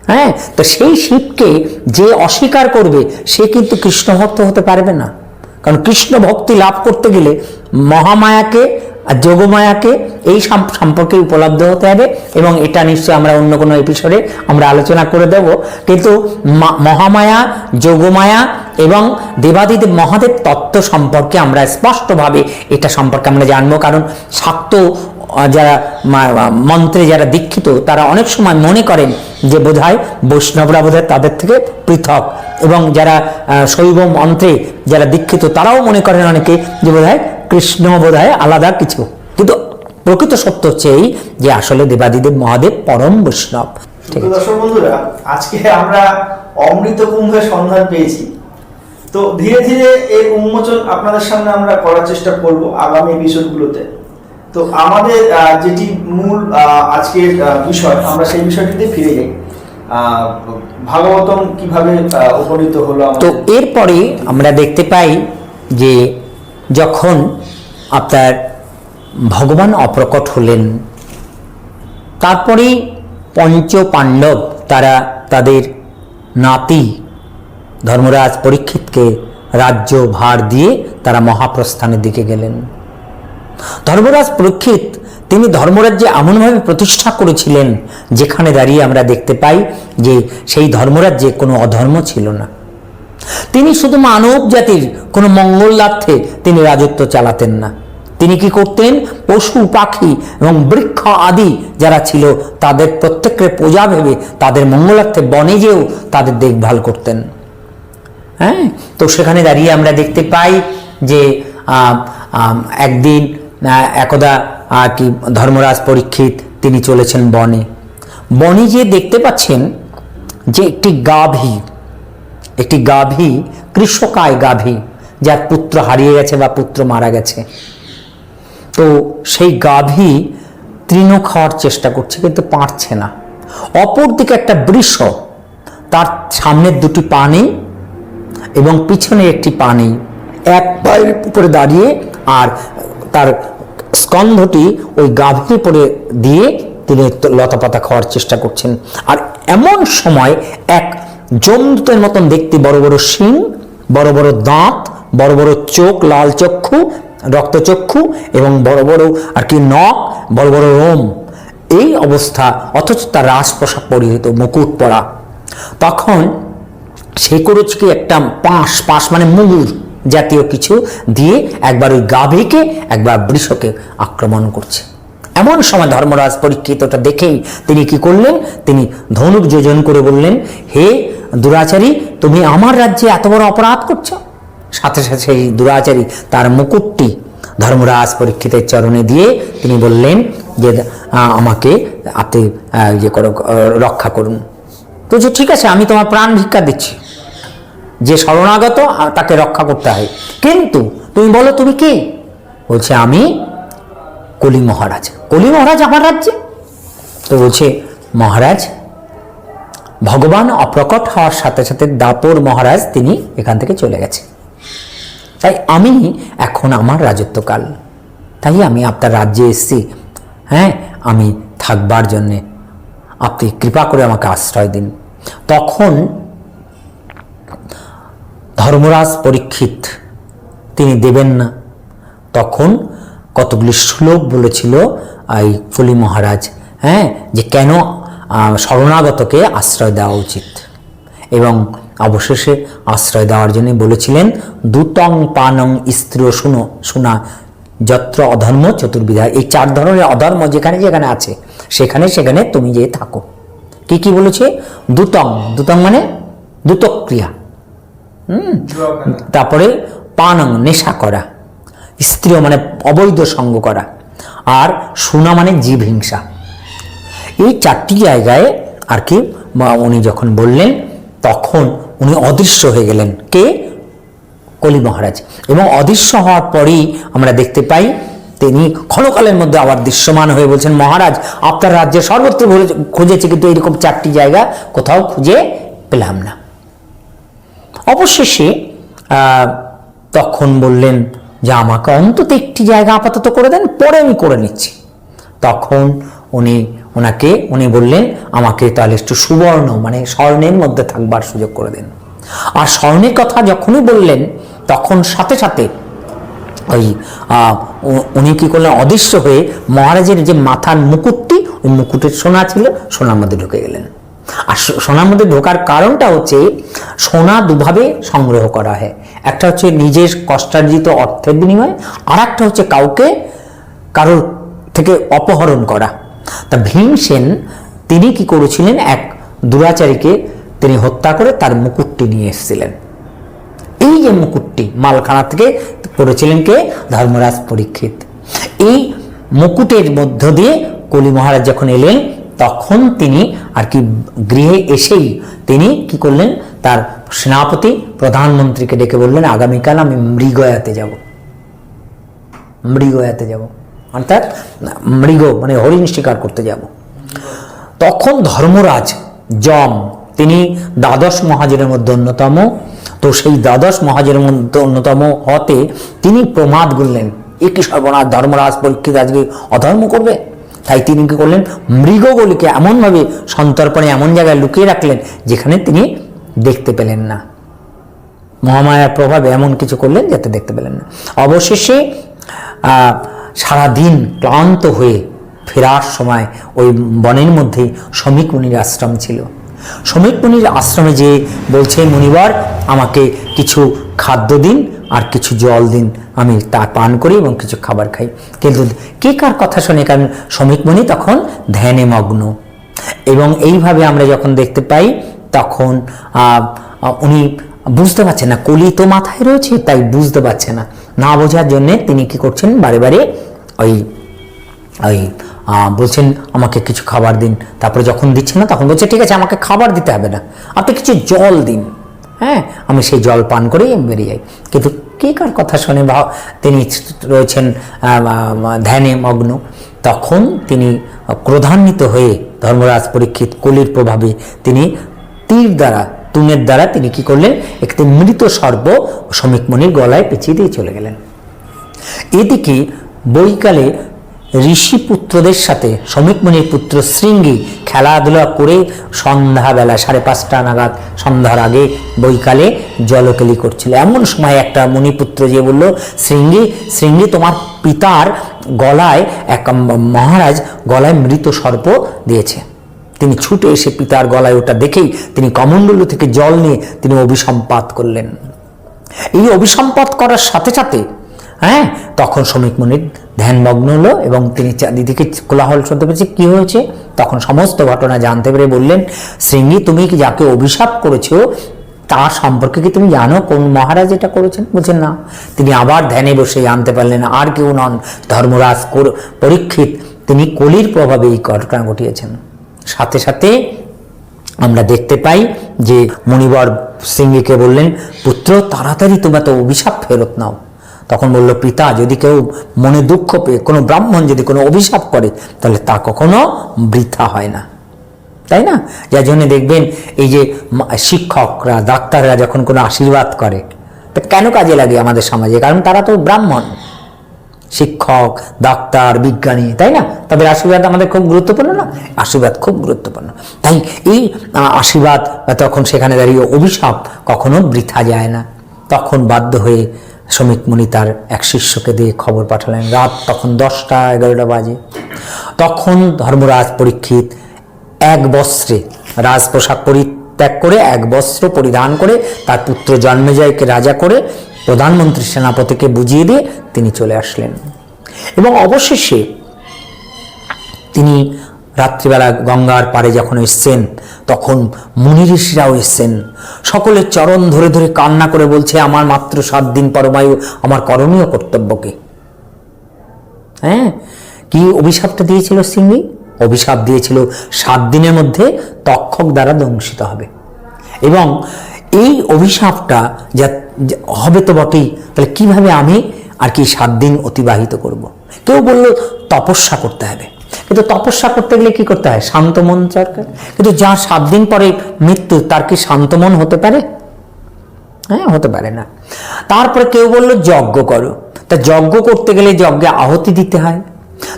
হ্যাঁ, তো সেই শিবকে যে অস্বীকার করবে সে কিন্তু কৃষ্ণ ভক্ত হতে পারবে না। কারণ কৃষ্ণ ভক্তি লাভ করতে গেলে মহামায়াকে আর যোগমায়াকে এই সম্পর্কে উপলব্ধ হতে হবে, এবং এটা নিশ্চয়ই আমরা অন্য কোনো এপিসোডে আমরা আলোচনা করে দেব। কিন্তু মহামায়া, যোগমায়া এবং দেবাদিদেব মহাদেব তত্ত্ব সম্পর্কে আমরা স্পষ্টভাবে এটা সম্পর্কে আমরা জানবো। কারণ শাক্ত যারা মন্ত্রে যারা দীক্ষিত তারা অনেক সময় মনে করেন যে বোধহয় বৈষ্ণবরা বোধহয় তাদের থেকে পৃথক, এবং যারা শৈব মন্ত্রে যারা দীক্ষিত তারাও মনে করেন অনেকে যে বোধহয় কৃষ্ণ বোধহয় আলাদা কিছু। কিন্তু প্রকৃত সত্য হচ্ছে এই যে আসলে দেবাদিদেব মহাদেব পরম বৈষ্ণব। ঠিক আছে দর্শক বন্ধুরা, আজকে আমরা অমৃত কুম্ভের সন্ধান পেয়েছি। তো ধীরে ধীরে এই উন্মোচন আপনাদের সামনে আমরা করার চেষ্টা করব আগামী এপিসোডগুলোতে। তো আমাদের যেটি মূল আজকের বিষয়, আমরা সেই বিষয়টিতে ফিরে যাই। ভাগবতম কিভাবে উপনীত হলো। তো এরপরে আমরা দেখতে পাই যে যখন আপনার ভগবান অপ্রকট হলেন, তারপরেই পঞ্চ পাণ্ডব তারা তাদের নাতি ধর্মরাজ পরীক্ষিতকে রাজ্য ভার দিয়ে তারা মহাপ্রস্থানের দিকে গেলেন। ধর্মরাজ পরীক্ষিত তিনি ধর্মরাজ্যে এমনভাবে প্রতিষ্ঠা করেছিলেন যেখানে দাঁড়িয়ে আমরা দেখতে পাই যে সেই ধর্মরাজ্যে কোনো অধর্ম ছিল না। তিনি শুধু মানব জাতির কোনো মঙ্গলার্থে তিনি রাজত্ব চালাতেন না, তিনি কি করতেন, পশু পাখি এবং বৃক্ষ আদি যারা ছিল তাদের প্রত্যেকের পূজা ভেবে তাদের মঙ্গলার্থে বনে যেও তাদের দেখভাল করতেন। হ্যাঁ, তো সেখানে দাঁড়িয়ে আমরা দেখতে পাই যে একদিন একদা কি ধর্মরাজ পরীক্ষিত তিনি চলেছেন বনে। বনে যে দেখতে পাচ্ছেন যে একটি গাভী কৃষকায় গাভী, যার পুত্র হারিয়ে গেছে বা পুত্র মারা গেছে। তো সেই গাভী তৃণ খাওয়ার চেষ্টা করছে কিন্তু পারছে না। অপরদিকে একটা বৃষ, তার সামনের দুটি পা নেই এবং পিছনে একটি পা নেই, এক পায়ের উপরে দাঁড়িয়ে আর তার স্কন্ধটি ওই গাভীর উপরে দিয়ে তিনি লতাপাতা খাওয়ার চেষ্টা করছেন। আর এমন সময় এক যমদূতের মতন দেখতে বড় বড় শিং, বড় বড় দাঁত, বড় বড় চোখ, লাল চক্ষু, রক্তচক্ষু এবং বড় বড় আর কি নখ, বড় বড় রোম, এই অবস্থা, অথচ তার রাজপোশাক পরিহিত, মুকুট পরা। তখন সে করেছে কি একটা পাশ মানে মুগুর জাতীয় কিছু দিয়ে একবার ওই গাভীকে একবার বৃষকে আক্রমণ করছে। এমন সময় ধর্মরাজ পরীক্ষিত ওটা দেখেই তিনি কি করলেন, তিনি ধনুক যোজন করে বললেন, হে দুরাচারী, তুমি আমার রাজ্যে এত বড় অপরাধ করছো। সাথে সাথে সেই দুরাচারী তার মুকুটটি ধর্মরাজ পরীক্ষিতের চরণে দিয়ে তিনি বললেন যে আমাকে আপনি ইয়ে করো, রক্ষা করুন। তো যে ঠিক আছে, আমি তোমার প্রাণ ভিক্ষা দিচ্ছি, যে শরণাগত তাকে রক্ষা করতে হয়, কিন্তু তুমি বলো তুমি কে? বলছে আমি কলি মহারাজ। কলি মহারাজ আমার রাজ্যে? তো বলছে মহারাজ, ভগবান অপ্রকট হওয়ার সাথে সাথে দাপর মহারাজ তিনি এখান থেকে চলে গেছে, তাই আমি এখন আমার রাজত্বকাল, তাই আমি আপনার রাজ্যে এসেছি। হ্যাঁ, আমি থাকবার জন্যে আপনি কৃপা করে আমাকে আশ্রয় দিন। তখন ধর্মরাজ পরীক্ষিত তিনি দেবেন না। তখন কতগুলি শ্লোক বলেছিল এই কলি মহারাজ, হ্যাঁ, যে কেন শরণাগতকে আশ্রয় দেওয়া উচিত, এবং অবশেষে আশ্রয় দেওয়ার জন্য বলেছিলেন দুতং পানং স্ত্রীয় শোনা যত্র অধর্ম চতুর্বিধা। এই চার ধরনের অধর্ম যেখানে যেখানে আছে সেখানে সেখানে তুমি যে থাকো। কি কি বলেছে? দুতং মানে দুতক্রিয়া, তারপরে পানং নেশা করা, স্ত্রী মানে অবৈধ সঙ্গ করা, আর শোনা মানে জীব হিংসা। এই চারটি জায়গায় আর কি উনি যখন বললেন তখন উনি অদৃশ্য হয়ে গেলেন। কে? কলি মহারাজ। এবং অদৃশ্য হওয়ার পরেই আমরা দেখতে পাই তিনি ক্ষণকালের মধ্যে আবার দৃশ্যমান হয়ে বলছেন, মহারাজ আপনার রাজ্যে সর্বত্র খুঁজেছি কিন্তু এরকম চারটি জায়গা কোথাও খুঁজে পেলাম না। অবশেষে তখন বললেন যে আমাকে অন্তত একটি জায়গা আপাতত করে দেন, পরে আমি করে নিচ্ছি। তখন উনি বললেন আমাকে তাহলে একটু সুবর্ণ মানে স্বর্ণের মধ্যে থাকবার সুযোগ করে দেন। আর স্বর্ণের কথা যখনই বললেন তখন সাথে সাথে উনি কি করলেন, অদৃশ্য হয়ে মহারাজের যে মাথার মুকুটটি, ওই মুকুটের সোনা ছিল, সোনার মধ্যে ঢুকে গেলেন। আর সোনার মধ্যে ঢোকার কারণটা হচ্ছে সোনা দুভাবে সংগ্রহ করা হয়, একটা হচ্ছে নিজের কষ্টার্জিত অর্থের বিনিময়ে, আর একটা হচ্ছে কারোর থেকে অপহরণ করা। তা ভীমসেন তিনি কি করেছিলেন, এক দুরাচারীকে তিনি হত্যা করে তার মুকুটটি নিয়ে এসেছিলেন। এই যে মুকুটটি মালখানা থেকে করেছিলেন কে, ধর্মরাজ পরীক্ষিত। এই মুকুটের মধ্য দিয়ে কলি মহারাজ যখন এলেন তখন তিনি আর কি গৃহে এসেই তিনি কি করলেন, তার সেনাপতি প্রধানমন্ত্রীকে ডেকে বললেন আগামীকাল আমি মৃগয়াতে যাব, মৃগয়াতে যাব অর্থাৎ মৃগ মানে হরিণ শিকার করতে যাব। তখন ধর্মরাজ যম তিনি দ্বাদশ মহাজনের মধ্যে অন্যতম, তো সেই দ্বাদশ মহাজনের মধ্যে অন্যতম হতে তিনি প্রমাদ করলেন, এ কি সর্বনাশ, ধর্মরাজ পরীক্ষিত আজকে অধর্ম করবে। তাই তিনি কি করলেন, মৃগগুলিকে এমনভাবে সন্তর্পণে এমন জায়গায় লুকিয়ে রাখলেন যেখানে তিনি দেখতে পেলেন না, মহামায়ার প্রভাবে এমন কিছু করলেন যাতে দেখতে পেলেন না। অবশেষে সারাদিন ক্লান্ত হয়ে ফেরার সময় ওই বনের মধ্যেই শমিক মুনির আশ্রম ছিল। শমিক মুনির আশ্রমে যে বলছে, মুনিবর আমাকে কিছু খাদ্য দিন আর কিছু জল দিন, আমি তা পান করি এবং কিছু খাবার খাই। কিন্তু কে কার কথা শুনে, কারণ শমিক মুনি তখন ধ্যানে মগ্ন। এবং এইভাবে আমরা যখন দেখতে পাই তখন উনি বুঝতে পারছেন না, কলি তো মাথায় রয়েছে, তাই বুঝতে পারছে না, না বোঝার জন্যে তিনি কি করছেন, বারে বারে ওই ওই বলছেন আমাকে কিছু খাবার দিন। তারপরে যখন দিচ্ছে না তখন বলছে ঠিক আছে আমাকে খাবার দিতে হবে না, আপনি কিছু জল দিন, হ্যাঁ আমি সেই জল পান করেই বেরিয়ে যাই। কিন্তু কে কার কথা শুনে তিনি রয়েছেন ধ্যানে মগ্ন। তখন তিনি ক্রোধান্বিত হয়ে ধর্মরাজ পরীক্ষিত কলির প্রভাবে তিনি তীর দ্বারা তুনের দ্বারা তিনি কি করলেন, একটি মৃত সর্প শমিক মুনির গলায় পেঁচিয়ে দিয়ে চলে গেলেন। এদিকে বৈকালে ঋষি পুত্রদের সাথে শমিক মুনির পুত্র শৃঙ্গী খেলাধুলা করে সন্ধ্যাবেলা 5:30 নাগাদ, সন্ধ্যার আগে বৈকালে জলকেলি করছিল। এমন সময় একটা মুনিপুত্র যে বলল, শৃঙ্গী শৃঙ্গী তোমার পিতার গলায় এক মহারাজ গলায় মৃত সর্প দিয়েছে। তিনি ছুটে এসে পিতার গলায় ওটা দেখেই তিনি কমণ্ডলু থেকে জল নিয়ে তিনি অভিসম্পাত করলেন। এই অভিসম্পাত করার সাথে সাথে তখন শমিক মুনির ধ্যানমগ্ন হলো এবং তিনি চারিদিকে কোলাহল শুনতে পেয়েছে, কি হয়েছে। তখন সমস্ত ঘটনা জানতে পেরে বললেন, শৃঙ্গী তুমি কি যাকে অভিশাপ করেছো তার সম্পর্কে কি তুমি জানো, কোন মহারাজ এটা করেছেন? বলছেন না। তিনি আবার ধ্যানে বসে জানতে পারলেন আর কেউ নন, ধর্মরাজ পরীক্ষিত, তিনি কলির প্রভাবে এই ঘটনা ঘটিয়েছেন। সাথে সাথে আমরা দেখতে পাই যে মুনিবর শৃঙ্গীকে বললেন, পুত্র তাড়াতাড়ি তোমরা তো অভিশাপ ফেরত নাও। তখন বলল, পিতা যদি কেউ মনে দুঃখ পেয়ে কোনো ব্রাহ্মণ যদি কোনো অভিশাপ করে তাহলে তা কখনো বৃথা হয় না, তাই না? যার জন্য দেখবেন এই যে শিক্ষকরা ডাক্তাররা যখন কোনো আশীর্বাদ করে তা কেন কাজে লাগে আমাদের সমাজে, কারণ তারা তো ব্রাহ্মণ। শিক্ষক, ডাক্তার, বিজ্ঞানী, তাই না? তাদের আশীর্বাদ আমাদের খুব গুরুত্বপূর্ণ না? আশীর্বাদ খুব গুরুত্বপূর্ণ। তাই এই আশীর্বাদ তখন সেখানে দাঁড়িয়ে অভিশাপ কখনো বৃথা যায় না। তখন বাধ্য হয়ে শমিক মুনি তার এক শিষ্যকে দিয়ে খবর পাঠালেন। রাত তখন 10টা-11টা বাজে। তখন ধর্মরাজ পরীক্ষিত এক বস্ত্রে রাজ পোশাক পরিত্যাগ করে এক বস্ত্র পরিধান করে তার পুত্র জন্মেজয়কে রাজা করে প্রধানমন্ত্রী সেনাপতিকে বুঝিয়ে দিয়ে তিনি চলে আসলেন। এবং অবশেষে তিনি রাত্রিবেলা গঙ্গার পাড়ে যখন এসছেন তখন মুনি ঋষিরাও এসছেন, সকলের চরণ ধরে ধরে কান্না করে বলছে, আমার মাত্র 7 দিন পরমায়ু, আমার করণীয় কর্তব্যকে। কি অভিশাপটা দিয়েছিল সিংহী? অভিশাপ দিয়েছিল 7 দিনের মধ্যে তক্ষক দ্বারা দংশিত হবে। এবং এই অভিশাপটা যা হবে তো বটেই, তাহলে কিভাবে আমি আর কি 7 দিন অতিবাহিত করব? কেউ বলল তপস্যা করতে হবে, কিন্তু তপস্যা করতে গেলে কি করতে হয়? শান্ত মন দরকার। কিন্তু যা 7 দিন পরে মৃত্যু, তার কি শান্ত মন হতে পারে? হতে পারে না। তারপরে কেউ বলল যজ্ঞ করো, তা যজ্ঞ করতে গেলে যজ্ঞে আহুতি দিতে হয়।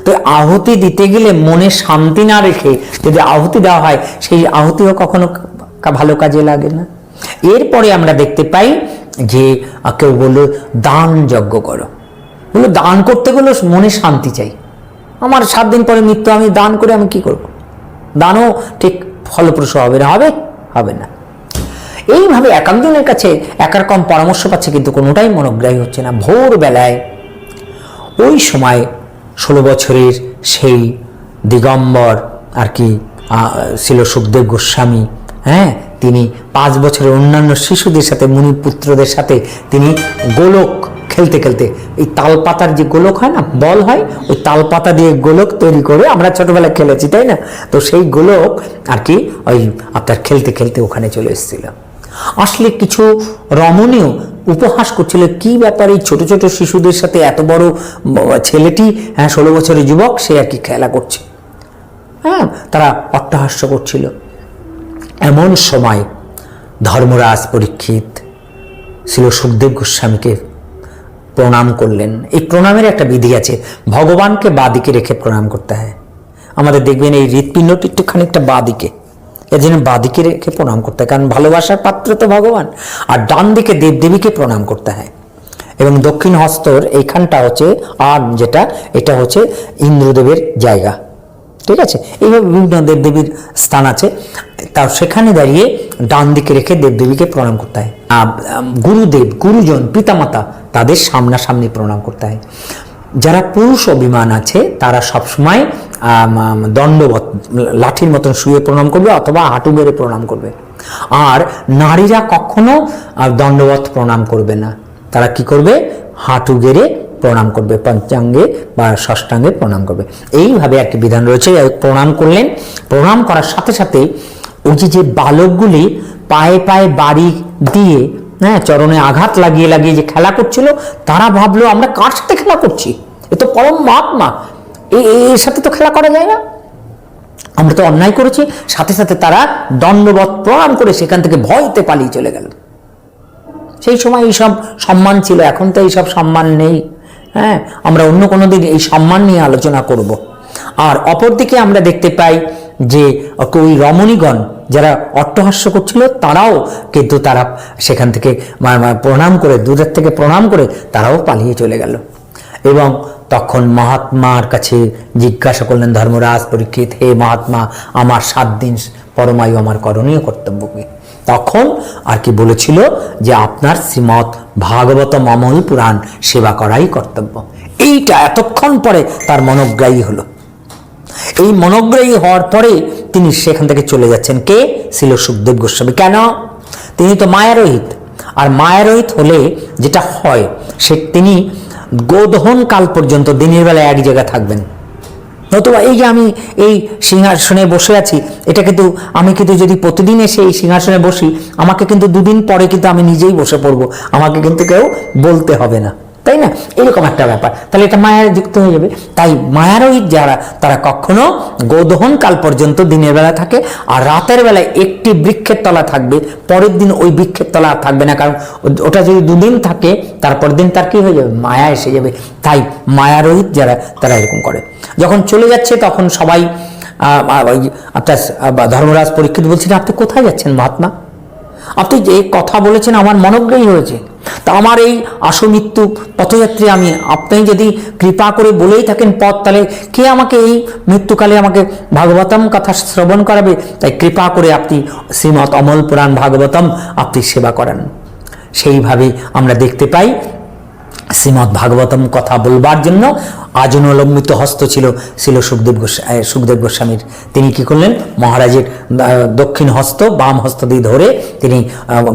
তো আহুতি দিতে গেলে মনে শান্তি না রেখে যদি আহুতি দেওয়া হয়, সেই আহুতিও কখনো ভালো কাজে লাগে না। এরপরে আমরা দেখতে পাই যে কেউ বলল দান যজ্ঞ করো। বললো দান করতে গেলে মনে শান্তি চাই, আমার 7 দিন পরে মৃত্যু, আমি দান করে আমি কি করব? দানও ঠিক ফলপ্রসূ হবে না, হবে না। এইভাবে একজনের কাছে একরকম পরামর্শ পাচ্ছে, কিন্তু কোনোটাই মনোগ্রাহী হচ্ছে না। ভোরবেলায় ওই সময় 16 বছরের সেই দিগম্বর আর কি ছিল সুখদেব গোস্বামী। হ্যাঁ, তিনি 5 বছরের অন্যান্য শিশুদের সাথে, মুনিপুত্রদের সাথে তিনি গোলক খেলতে খেলতে, এই তালপাতার যে গোলক হয় না, বল হয়, ওই তালপাতা দিয়ে গোলক তৈরি করে আমরা ছোটবেলায় খেলেছি, তাই না? তো সেই গোলক আর কি ওই আপনার খেলতে খেলতে ওখানে চলে এসেছিল। আসলে কিছু রমণীয় উপহাস করছিল, কি ব্যাপার এই ছোট ছোট শিশুদের সাথে এত বড় ছেলেটি, হ্যাঁ 16 বছরের যুবক, সে আর কি খেলা করছে। হ্যাঁ, তারা অট্টহাস্য করছিল। এমন সময় ধর্মরাজ পরীক্ষিত ছিল সুখদেব গোস্বামীকে প্রণাম করলেন। এই প্রণামের একটা বিধি আছে, ভগবানকে বাদিকে রেখে প্রণাম করতে হয়। আমাদের দেখবেন এই হৃৎপিণ্ডটি একটু খানিকটা বাদিকে, এর জন্য বাদিকে রেখে প্রণাম করতে হয়, কারণ ভালোবাসার পাত্র তো ভগবান। আর ডান দিকে দেবদেবীকে প্রণাম করতে হয়। এবং দক্ষিণ হস্তর এইখানটা হচ্ছে আর যেটা, এটা হচ্ছে ইন্দ্রদেবের জায়গা, ঠিক আছে? এইভাবে বিভিন্ন দেবদেবীর স্থান আছে, তাও সেখানে দাঁড়িয়ে ডান দিকে রেখে দেবদেবীকে প্রণাম করতে হয়। গুরুদেব, গুরুজন, পিতামাতা, তাদের সামনাসামনি প্রণাম করতে হয়। যারা পুরুষ অভিমান আছে তারা সবসময় দণ্ডবত লাঠির মতন শুয়ে প্রণাম করবে অথবা হাঁটু বেড়ে প্রণাম করবে। আর নারীরা কখনো দণ্ডবত প্রণাম করবে না, তারা কি করবে? হাঁটু গেড়ে প্রণাম করবে, পঞ্চাঙ্গে বা ষষ্ঠাঙ্গে প্রণাম করবে। এইভাবে একটি বিধান রয়েছে। প্রণাম করলেন, প্রণাম করার সাথে সাথে ওই যে বালকগুলি পায়ে পায়ে বাড়ি দিয়ে, হ্যাঁ, চরণে আঘাত লাগিয়ে লাগিয়ে যে খেলা করছিল, তারা ভাবলো আমরা কার সাথে খেলা করছি, এ তো পরম মহাত্মা, এর সাথে তো খেলা করা যায় না, আমরা তো অন্যায় করেছি। সাথে সাথে তারা দণ্ডবত প্রণাম করে সেখান থেকে ভয়তে পালিয়ে চলে গেল। সেই সময় এইসব সম্মান ছিল, এখন তো এইসব সম্মান নেই। হ্যাঁ, আমরা অন্য কোনো দিন এই সম্মান নিয়ে আলোচনা করব। আর অপরদিকে আমরা দেখতে পাই যে ওই রমণীগণ যারা অট্টহাস্য করছিল, তারাও কিন্তু তারা সেখান থেকে প্রণাম করে, দূরের থেকে প্রণাম করে তারাও পালিয়ে চলে গেল। এবং তখন মহাত্মার কাছে জিজ্ঞাসা করলেন ধর্মরাজ পরীক্ষিত, হে মহাত্মা, আমার 7 দিন পরমায়ু, আমার করণীয় কর্তব্য কি? তখন আর কি বলেছিল যে আপনার শ্রীমৎ ভাগবতম অমল পুরাণ সেবা করাই কর্তব্য। এইটা এতক্ষণ পরে তার মনোগ্রাহী হলো। এই মনোগ্রাহী হওয়ার পরে তিনি সেখান থেকে চলে যাচ্ছেন। কে ছিল? সুখদেব গোস্বামী। কেন? তিনি তো মায়ারোহিত, আর মায়ারোহিত হলে যেটা হয়, সে তিনি গোদহন কাল পর্যন্ত দিনের বেলা এক জায়গায় থাকবেন। নতুবা এই যে আমি এই সিংহাসনে বসে আছি, এটা কিন্তু আমি কিন্তু যদি প্রতিদিন এসে এই সিংহাসনে বসি, আমাকে কিন্তু 2 দিন পরে কিন্তু আমি নিজেই বসে পড়বো, আমাকে কিন্তু কেউ বলতে হবে না, তাই না? এরকম একটা ব্যাপার। তাহলে এটা মায়ায় যুক্ত হয়ে যাবে। তাই মায়ারোহিত যারা, তারা কখনো গোদহন কাল পর্যন্ত দিনের বেলা থাকে, আর রাতের বেলায় একটি বৃক্ষের তলা থাকবে, পরের দিন ওই বৃক্ষের তলা আর থাকবে না, কারণ ওটা যদি 2 দিন থাকে তারপর দিন তার কি হয়ে যাবে? মায়া এসে যাবে। তাই মায়ারোহিত যারা, তারা এরকম করে। যখন চলে যাচ্ছে তখন সবাই আপনার ধর্মরাজ পরীক্ষিত বলছেন, আপনি কোথায় যাচ্ছেন মহাত্মা? আপনি যে কথা বলেছেন আমার মনোগ্রাহী হয়েছে, তা আমার এই আশমৃত্যু পথযাত্রী আমি, আপনি যদি কৃপা করে বলেই থাকেন পথ, তাহলে কে আমাকে এই মৃত্যুকালে আমাকে ভাগবতম কথা শ্রবণ করাবে? তাই কৃপা করে আপনি শ্রীমৎ অমল পুরাণ ভাগবতম আপনি সেবা করান। সেইভাবে আমরা দেখতে পাই শ্রীমৎ ভাগবতম কথা বলবার জন্য আজনলম্বিত হস্ত ছিল সুখদেব গোস্বামীর। তিনি কি করলেন? মহারাজের দক্ষিণ হস্ত বাম হস্ত দিয়ে ধরে তিনি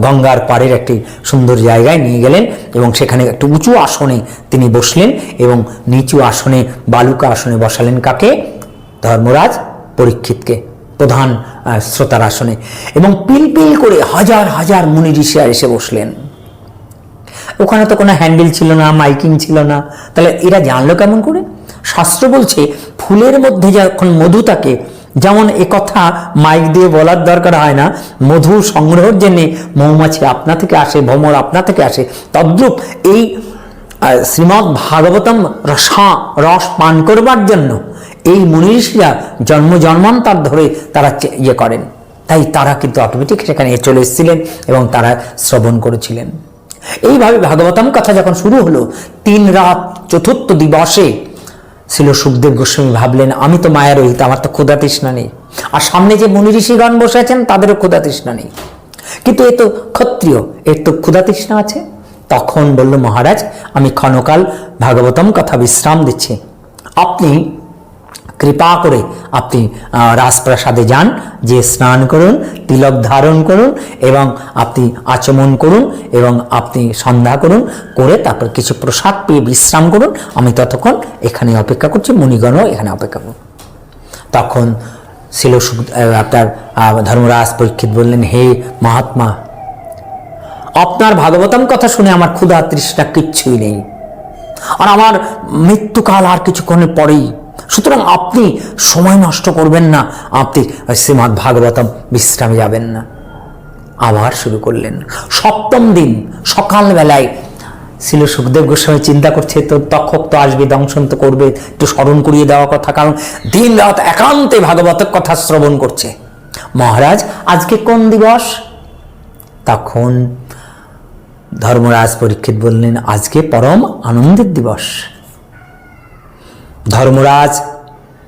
গঙ্গার পাড়ের একটি সুন্দর জায়গায় নিয়ে গেলেন এবং সেখানে একটু উঁচু আসনে তিনি বসলেন এবং নিচু আসনে, বালুকা আসনে বসালেন কাকে? ধর্মরাজ পরীক্ষিতকে, প্রধান শ্রোতার আসনে। এবং পিলপিল করে হাজার হাজার মুনি ঋষিরা এসে বসলেন। ওখানে তো কোনো হ্যান্ডেল ছিল না, মাইকিং ছিল না, তাহলে এরা জানলো কেমন করে? শাস্ত্র বলছে ফুলের মধ্যে যখন মধু থাকে, যেমন একথা মাইক দিয়ে বলার দরকার হয় না, মধু সংগ্রহের জন্য মৌমাছি আপনা থেকে আসে, ভ্রমর আপনা থেকে আসে, তদ্রূপ এই শ্রীমৎ ভাগবতম রস পান করবার জন্য এই মুনি ঋষিরা জন্ম জন্মান্তর ধরে তারা ইয়ে করেন। তাই তারা কিন্তু অটোমেটিক সেখানে চলে এসেছিলেন এবং তারা শ্রবণ করেছিলেন। এইভাবে ভাগবতম কথা যখন শুরু হলো, 3 রাত 4th দিবসে ছিল সুখদেব গোস্বামী ভাবলেন, আমি তো মায়ারোহিত, আমার তো ক্ষুধা তৃষ্ণা নেই, আর সামনে যে মুনি ঋষিগণ বসে আছেন তাদেরও ক্ষুধা তৃষ্ণা নেই, কিন্তু এ তো ক্ষত্রিয়, এর তো ক্ষুধা তৃষ্ণা আছে। তখন বলল, মহারাজ আমি ক্ষণকাল ভাগবতম কথা বিশ্রাম দিচ্ছি, আপনি কৃপা করে আপনি রাজপ্রাসাদে যান, যে স্নান করুন, তিলক ধারণ করুন এবং আপনি আচমন করুন এবং আপনি সন্ধ্যা করুন, করে তারপর কিছু প্রসাদ পেয়ে বিশ্রাম করুন। আমি ততক্ষণ এখানে অপেক্ষা করছি, মুনিগণও এখানে অপেক্ষা করুন। তখন ছিল আপনার ধর্মরাজ পরীক্ষিত বললেন, হে মহাত্মা, আপনার ভাগবতম কথা শুনে আমার ক্ষুধা তৃষ্ণা কিচ্ছুই নেই, আর আমার মৃত্যুকাল আর কিছুক্ষণের পরেই, সুতরাং আপনি সময় নষ্ট করবেন না, আপনি শ্রীমদ্ ভাগবতম বিশ্রামে যাবেন না। আবার শুরু করলেন। সপ্তম দিন সকালবেলায় ছিল সুখদেব গোস্বামী চিন্তা করছে, তো তক্ষক তো আসবে, দংশন তো করবে, একটু স্মরণ করিয়ে দেওয়া কথা, কারণ দিন রাত একান্তে ভাগবতের কথা শ্রবণ করছে। মহারাজ, আজকে কোন দিবস? তখন ধর্মরাজ পরীক্ষিত বললেন, আজকে পরম আনন্দের দিবস। ধর্মরাজ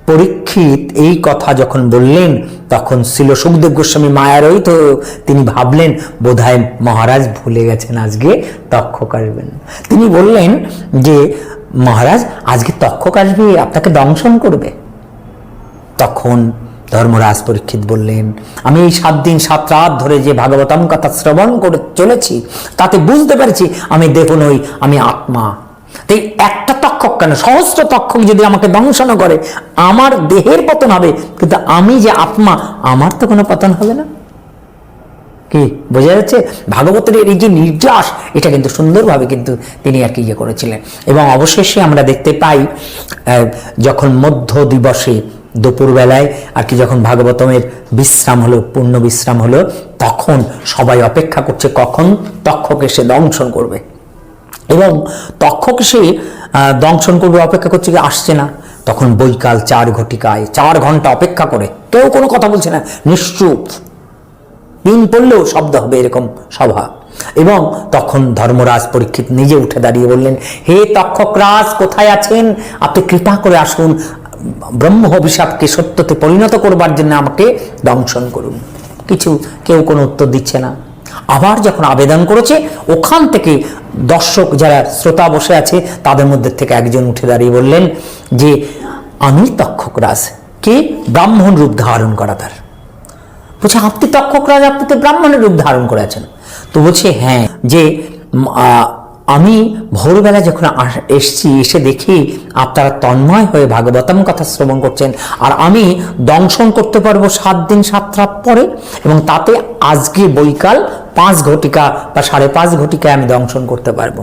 পরীক্ষিত এই কথা যখন বললেন, তখন ছিল সুখদেব গোস্বামী মায়ারহিত, তিনি ভাবলেন বোধহয় মহারাজ ভুলে গেছেন আজকে তক্ষক আসবেন। তিনি বললেন যে মহারাজ, আজকে তক্ষক আসবে, আপনাকে দংশন করবে। তখন ধর্মরাজ পরীক্ষিত বললেন, আমি এই 7 দিন 7 রাত ধরে যে ভাগবতম কথা শ্রবণ করে চলেছি, তাতে বুঝতে পেরেছি আমি দেহ নই, আমি আত্মা। তাই একটা তক্ষক কেন, সহস্র তক্ষক যদি আমাকে দংশন করে, আমার দেহের পতন হবে, কিন্তু আমি যে আত্মা, আমার তো কোনো পতন হবে না। কি বোঝা যাচ্ছে? ভাগবতের এই যে নির্যাস, এটা কিন্তু সুন্দরভাবে কিন্তু তিনি আর কি ইয়ে করেছিলেন। এবং অবশেষে আমরা দেখতে পাই, যখন মধ্য দিবসে দুপুরবেলায় আর কি যখন ভাগবতমের বিশ্রাম হলো, পূর্ণ বিশ্রাম হলো, তখন সবাই অপেক্ষা করছে কখন তক্ষক এসে দংশন করবে। এবং তক্ষক সে দংশন করবে অপেক্ষা করছে, কি আসছে না। তখন বৈকাল 4 ঘটিকায় 4 ঘন্টা অপেক্ষা করে, কেউ কোনো কথা বলছে না, নিশ্চুপ, দিন পড়লেও শব্দ হবে এরকম সভা। এবং তখন ধর্মরাজ পরীক্ষিত নিজে উঠে দাঁড়িয়ে বললেন, হে তক্ষক রাজ, কোথায় আছেন? আপনি কৃপা করে আসুন, ব্রহ্ম অভিশাপকে সত্যতে পরিণত করবার জন্য আমাকে দংশন করুন। কেউ কোনো উত্তর দিচ্ছে না। আবার যখন আবেদন করেছে, ওখান থেকে দর্শক যারা শ্রোতা বসে আছে, তাদের মধ্যে থেকে একজন উঠে দাঁড়িয়ে বললেন যে আমি তক্ষক রাজ, কে? ব্রাহ্মণ রূপ ধারণ করা তার। বলছে, আপনি তক্ষক রাজ, আপনি তো ব্রাহ্মণের রূপ ধারণ করে আছেন। তো বলছে, হ্যাঁ, যে আমি ভোরবেলা যখন এসছি, এসে দেখি আপনারা তন্ময় হয়ে ভাগবতম কথা শ্রবণ করছেন, আর আমি দংশন করতে পারবো 7 দিন 7 রাত পরে, এবং তাতে আজকে বৈকাল 5 ঘটিকা বা 5.5 ঘটিকায় আমি দংশন করতে পারবো।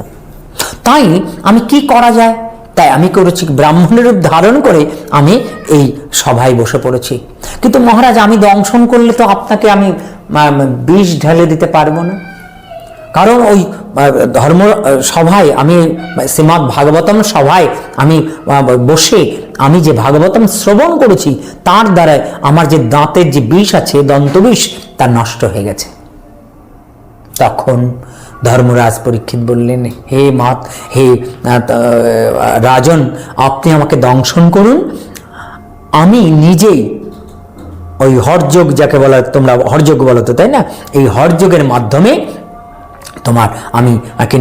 তাই আমি কি করা যায়? তাই আমি করেছি ব্রাহ্মণের রূপ ধারণ করে আমি এই সভায় বসে পড়েছি। কিন্তু মহারাজ, আমি দংশন করলে তো আপনাকে আমি বিষ ঢেলে দিতে পারবো না, কারণ ওই ধর্ম সভায় আমি শ্রীমদ্ ভাগবতম সভায় আমি বসে আমি যে ভাগবতম শ্রবণ করেছি, তার দ্বারা আমার যে দাঁতের যে বিষ আছে, দন্তবিষ, তা নষ্ট হয়ে গেছে। তখন ধর্মরাজ পরীক্ষিত বললেন, হে রাজন, আপনি আমাকে দংশন করুন, আমি নিজেই ওই হরযোগ, যাকে বলা তোমরা হরযোগ বলো তো, তাই না? এই হরযোগের মাধ্যমে আমি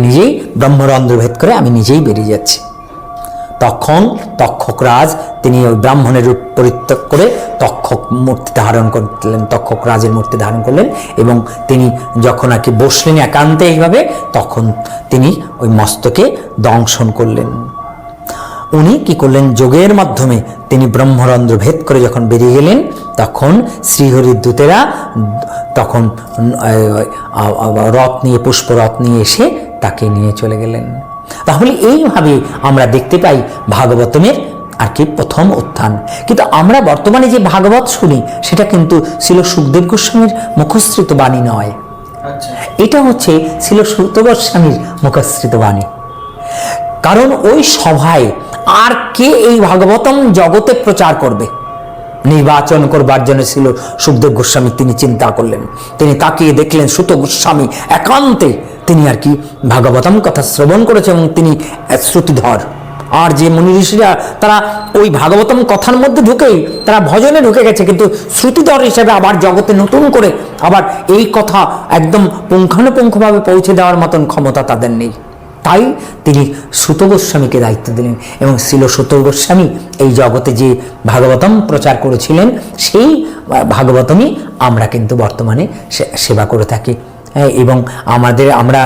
নিজেই ব্রহ্মরন্ধ্র ভেদ করে আমি নিজেই বেরিয়ে যাচ্ছি। তখন তক্ষক রাজ তিনি ওই ব্রাহ্মণের রূপ পরিত্যাগ করে তক্ষক মূর্তি ধারণ করলেন, তক্ষক রাজের মূর্তি ধারণ করলেন, এবং তিনি যখন আর কি বসলেন একান্তে এইভাবে, তখন তিনি ওই মস্তকে দংশন করলেন। উনি কি করলেন? যোগের মাধ্যমে তিনি ব্রহ্মরন্ধ্র ভেদ করে যখন বেরিয়ে গেলেন, তখন শ্রীহরির দূতেরা তখন রথ নিয়ে, পুষ্পরথ নিয়ে এসে তাকে নিয়ে চলে গেলেন। তাহলে এইভাবে আমরা দেখতে পাই ভাগবতমের আর কি প্রথম উত্থান। কিন্তু আমরা বর্তমানে যে ভাগবত শুনি, সেটা কিন্তু ছিল সুখদেব গোস্বামীর মুখশ্রিত বাণী নয়, এটা হচ্ছে ছিল সুত গোস্বামীর মুখশ্রিত বাণী। কারণ ওই সভায় আর কে এই ভাগবতম জগতে প্রচার করবে? নির্বাচন করবার জন্য ছিল সুখদেব গোস্বামী, তিনি চিন্তা করলেন, তিনি তাকিয়ে দেখলেন সুত গোস্বামী একান্তে তিনি আর কি ভাগবতম কথা শ্রবণ করেছে, এবং তিনি শ্রুতিধর। আর যে মুনি ঋষিরা তারা ওই ভাগবতম কথার মধ্যে ঢুকেই তারা ভজনে ঢুকে গেছে, কিন্তু শ্রুতিধর হিসেবে আবার জগতে নতুন করে আবার এই কথা একদম পুঙ্খানুপুঙ্খভাবে পৌঁছে দেওয়ার মতন ক্ষমতা তাদের নেই। তাই তিনি সুত গোস্বামীকে দায়িত্ব দিলেন এবং ছিল সুত গোস্বামী এই জগতে যে ভাগবতম প্রচার করেছিলেন সেই ভাগবতমই আমরা কিন্তু বর্তমানে সেবা করে থাকি এবং আমরা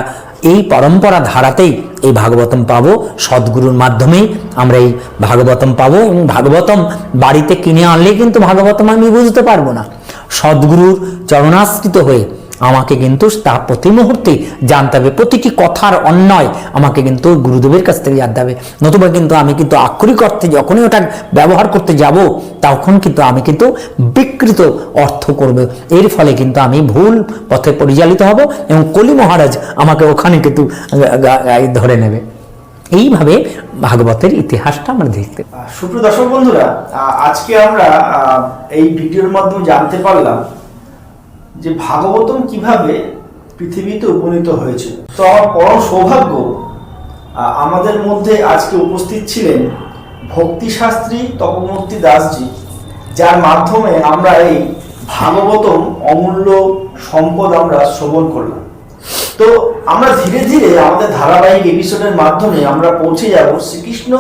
এই পরম্পরা ধারাতেই এই ভাগবতম পাবো, সদ্গুরুর মাধ্যমেই আমরা এই ভাগবতম পাবো। এবং ভাগবতম বাড়িতে কিনে আনলে কিন্তু ভাগবতম আমি বুঝতে পারবো না, সদ্গুরুর চরণাশ্রিত হয়ে আমাকে কিন্তু তা প্রতি মুহূর্তে জানতে হবে, প্রতিটি কথার অন্যয় আমাকে কিন্তু গুরুদেবের কাছ থেকে জানতে হবে। নতুবা কিন্তু আমি কিন্তু আক্ষরিক অর্থে যখনই ওটা ব্যবহার করতে যাব তখন কিন্তু আমি কিন্তু বিকৃত অর্থ করব, এর ফলে কিন্তু আমি ভুল পথে পরিচালিত হব এবং কলি মহারাজ আমাকে ওখানে কিন্তু ধরে নেবে। এইভাবে ভাগবতের ইতিহাসটা আমরা দেখতে। সুপ্রিয় দর্শক বন্ধুরা, আজকে আমরা এই ভিডিওর মাধ্যমে জানতে পারলাম যে ভাগবতম কিভাবে পৃথিবীতে উপনীত হয়েছে। তো আমার পরম সৌভাগ্য আমাদের মধ্যে আজকে উপস্থিত ছিলেন ভক্তিশাস্ত্রী তপমূর্তি দাসজি, যার মাধ্যমে আমরা এই ভাগবতম অমূল্য সম্পদ আমরা শ্রবণ করলাম। তো আমরা ধীরে ধীরে আমাদের ধারাবাহিক এপিসোডের মাধ্যমে আমরা পৌঁছে যাব শ্রীকৃষ্ণ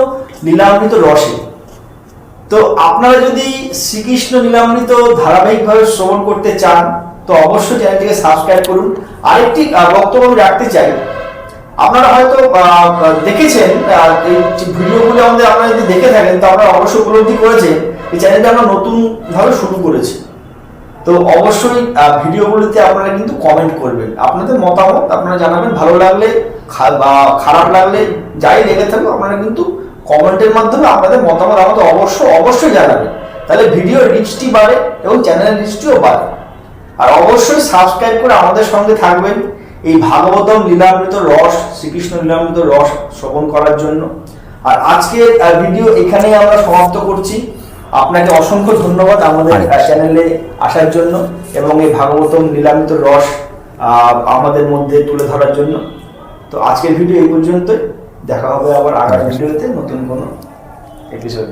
লীলামৃত রসে। তো আপনারা যদি শ্রীকৃষ্ণ লীলামৃত ধারাবাহিকভাবে শ্রবণ করতে চান তো অবশ্যই চ্যানেলটিকে সাবস্ক্রাইব করুন। আরেকটি বক্তব্য আমি রাখতে চাই, আপনারা হয়তো দেখেছেন এই ভিডিওগুলো আপনারা যদি দেখে থাকেন তো আপনারা অবশ্যই উপলব্ধি করেছেন এই চ্যানেলটা আমরা নতুনভাবে শুরু করেছি। তো অবশ্যই ভিডিওগুলিতে আপনারা কিন্তু কমেন্ট করবেন, আপনাদের মতামত আপনারা জানাবেন, ভালো লাগলে বা খারাপ লাগলে যাই লেগে থাকুক আপনারা কিন্তু কমেন্টের মাধ্যমে আপনাদের মতামত আমাদের অবশ্যই জানাবেন। তাহলে ভিডিওর রিচটি বাড়ে এবং চ্যানেলের রিচটিও বাড়ে। আর অবশ্যই সাবস্ক্রাইব করে আমাদের সঙ্গে থাকবেন এই ভাগবতম লীলামৃত রস, শ্রীকৃষ্ণ লীলামৃত রস শ্রবণ করার জন্য। আর আজকের ভিডিও এখানেই আমরা সমাপ্ত করছি। আপনাকে অসংখ্য ধন্যবাদ আমাদের চ্যানেলে আসার জন্য এবং এই ভাগবতম লীলামৃত রস আমাদের মধ্যে তুলে ধরার জন্য। তো আজকের ভিডিও এই পর্যন্তই, দেখা হবে আবার আগামী ভিডিওতে নতুন কোনো এপিসোড।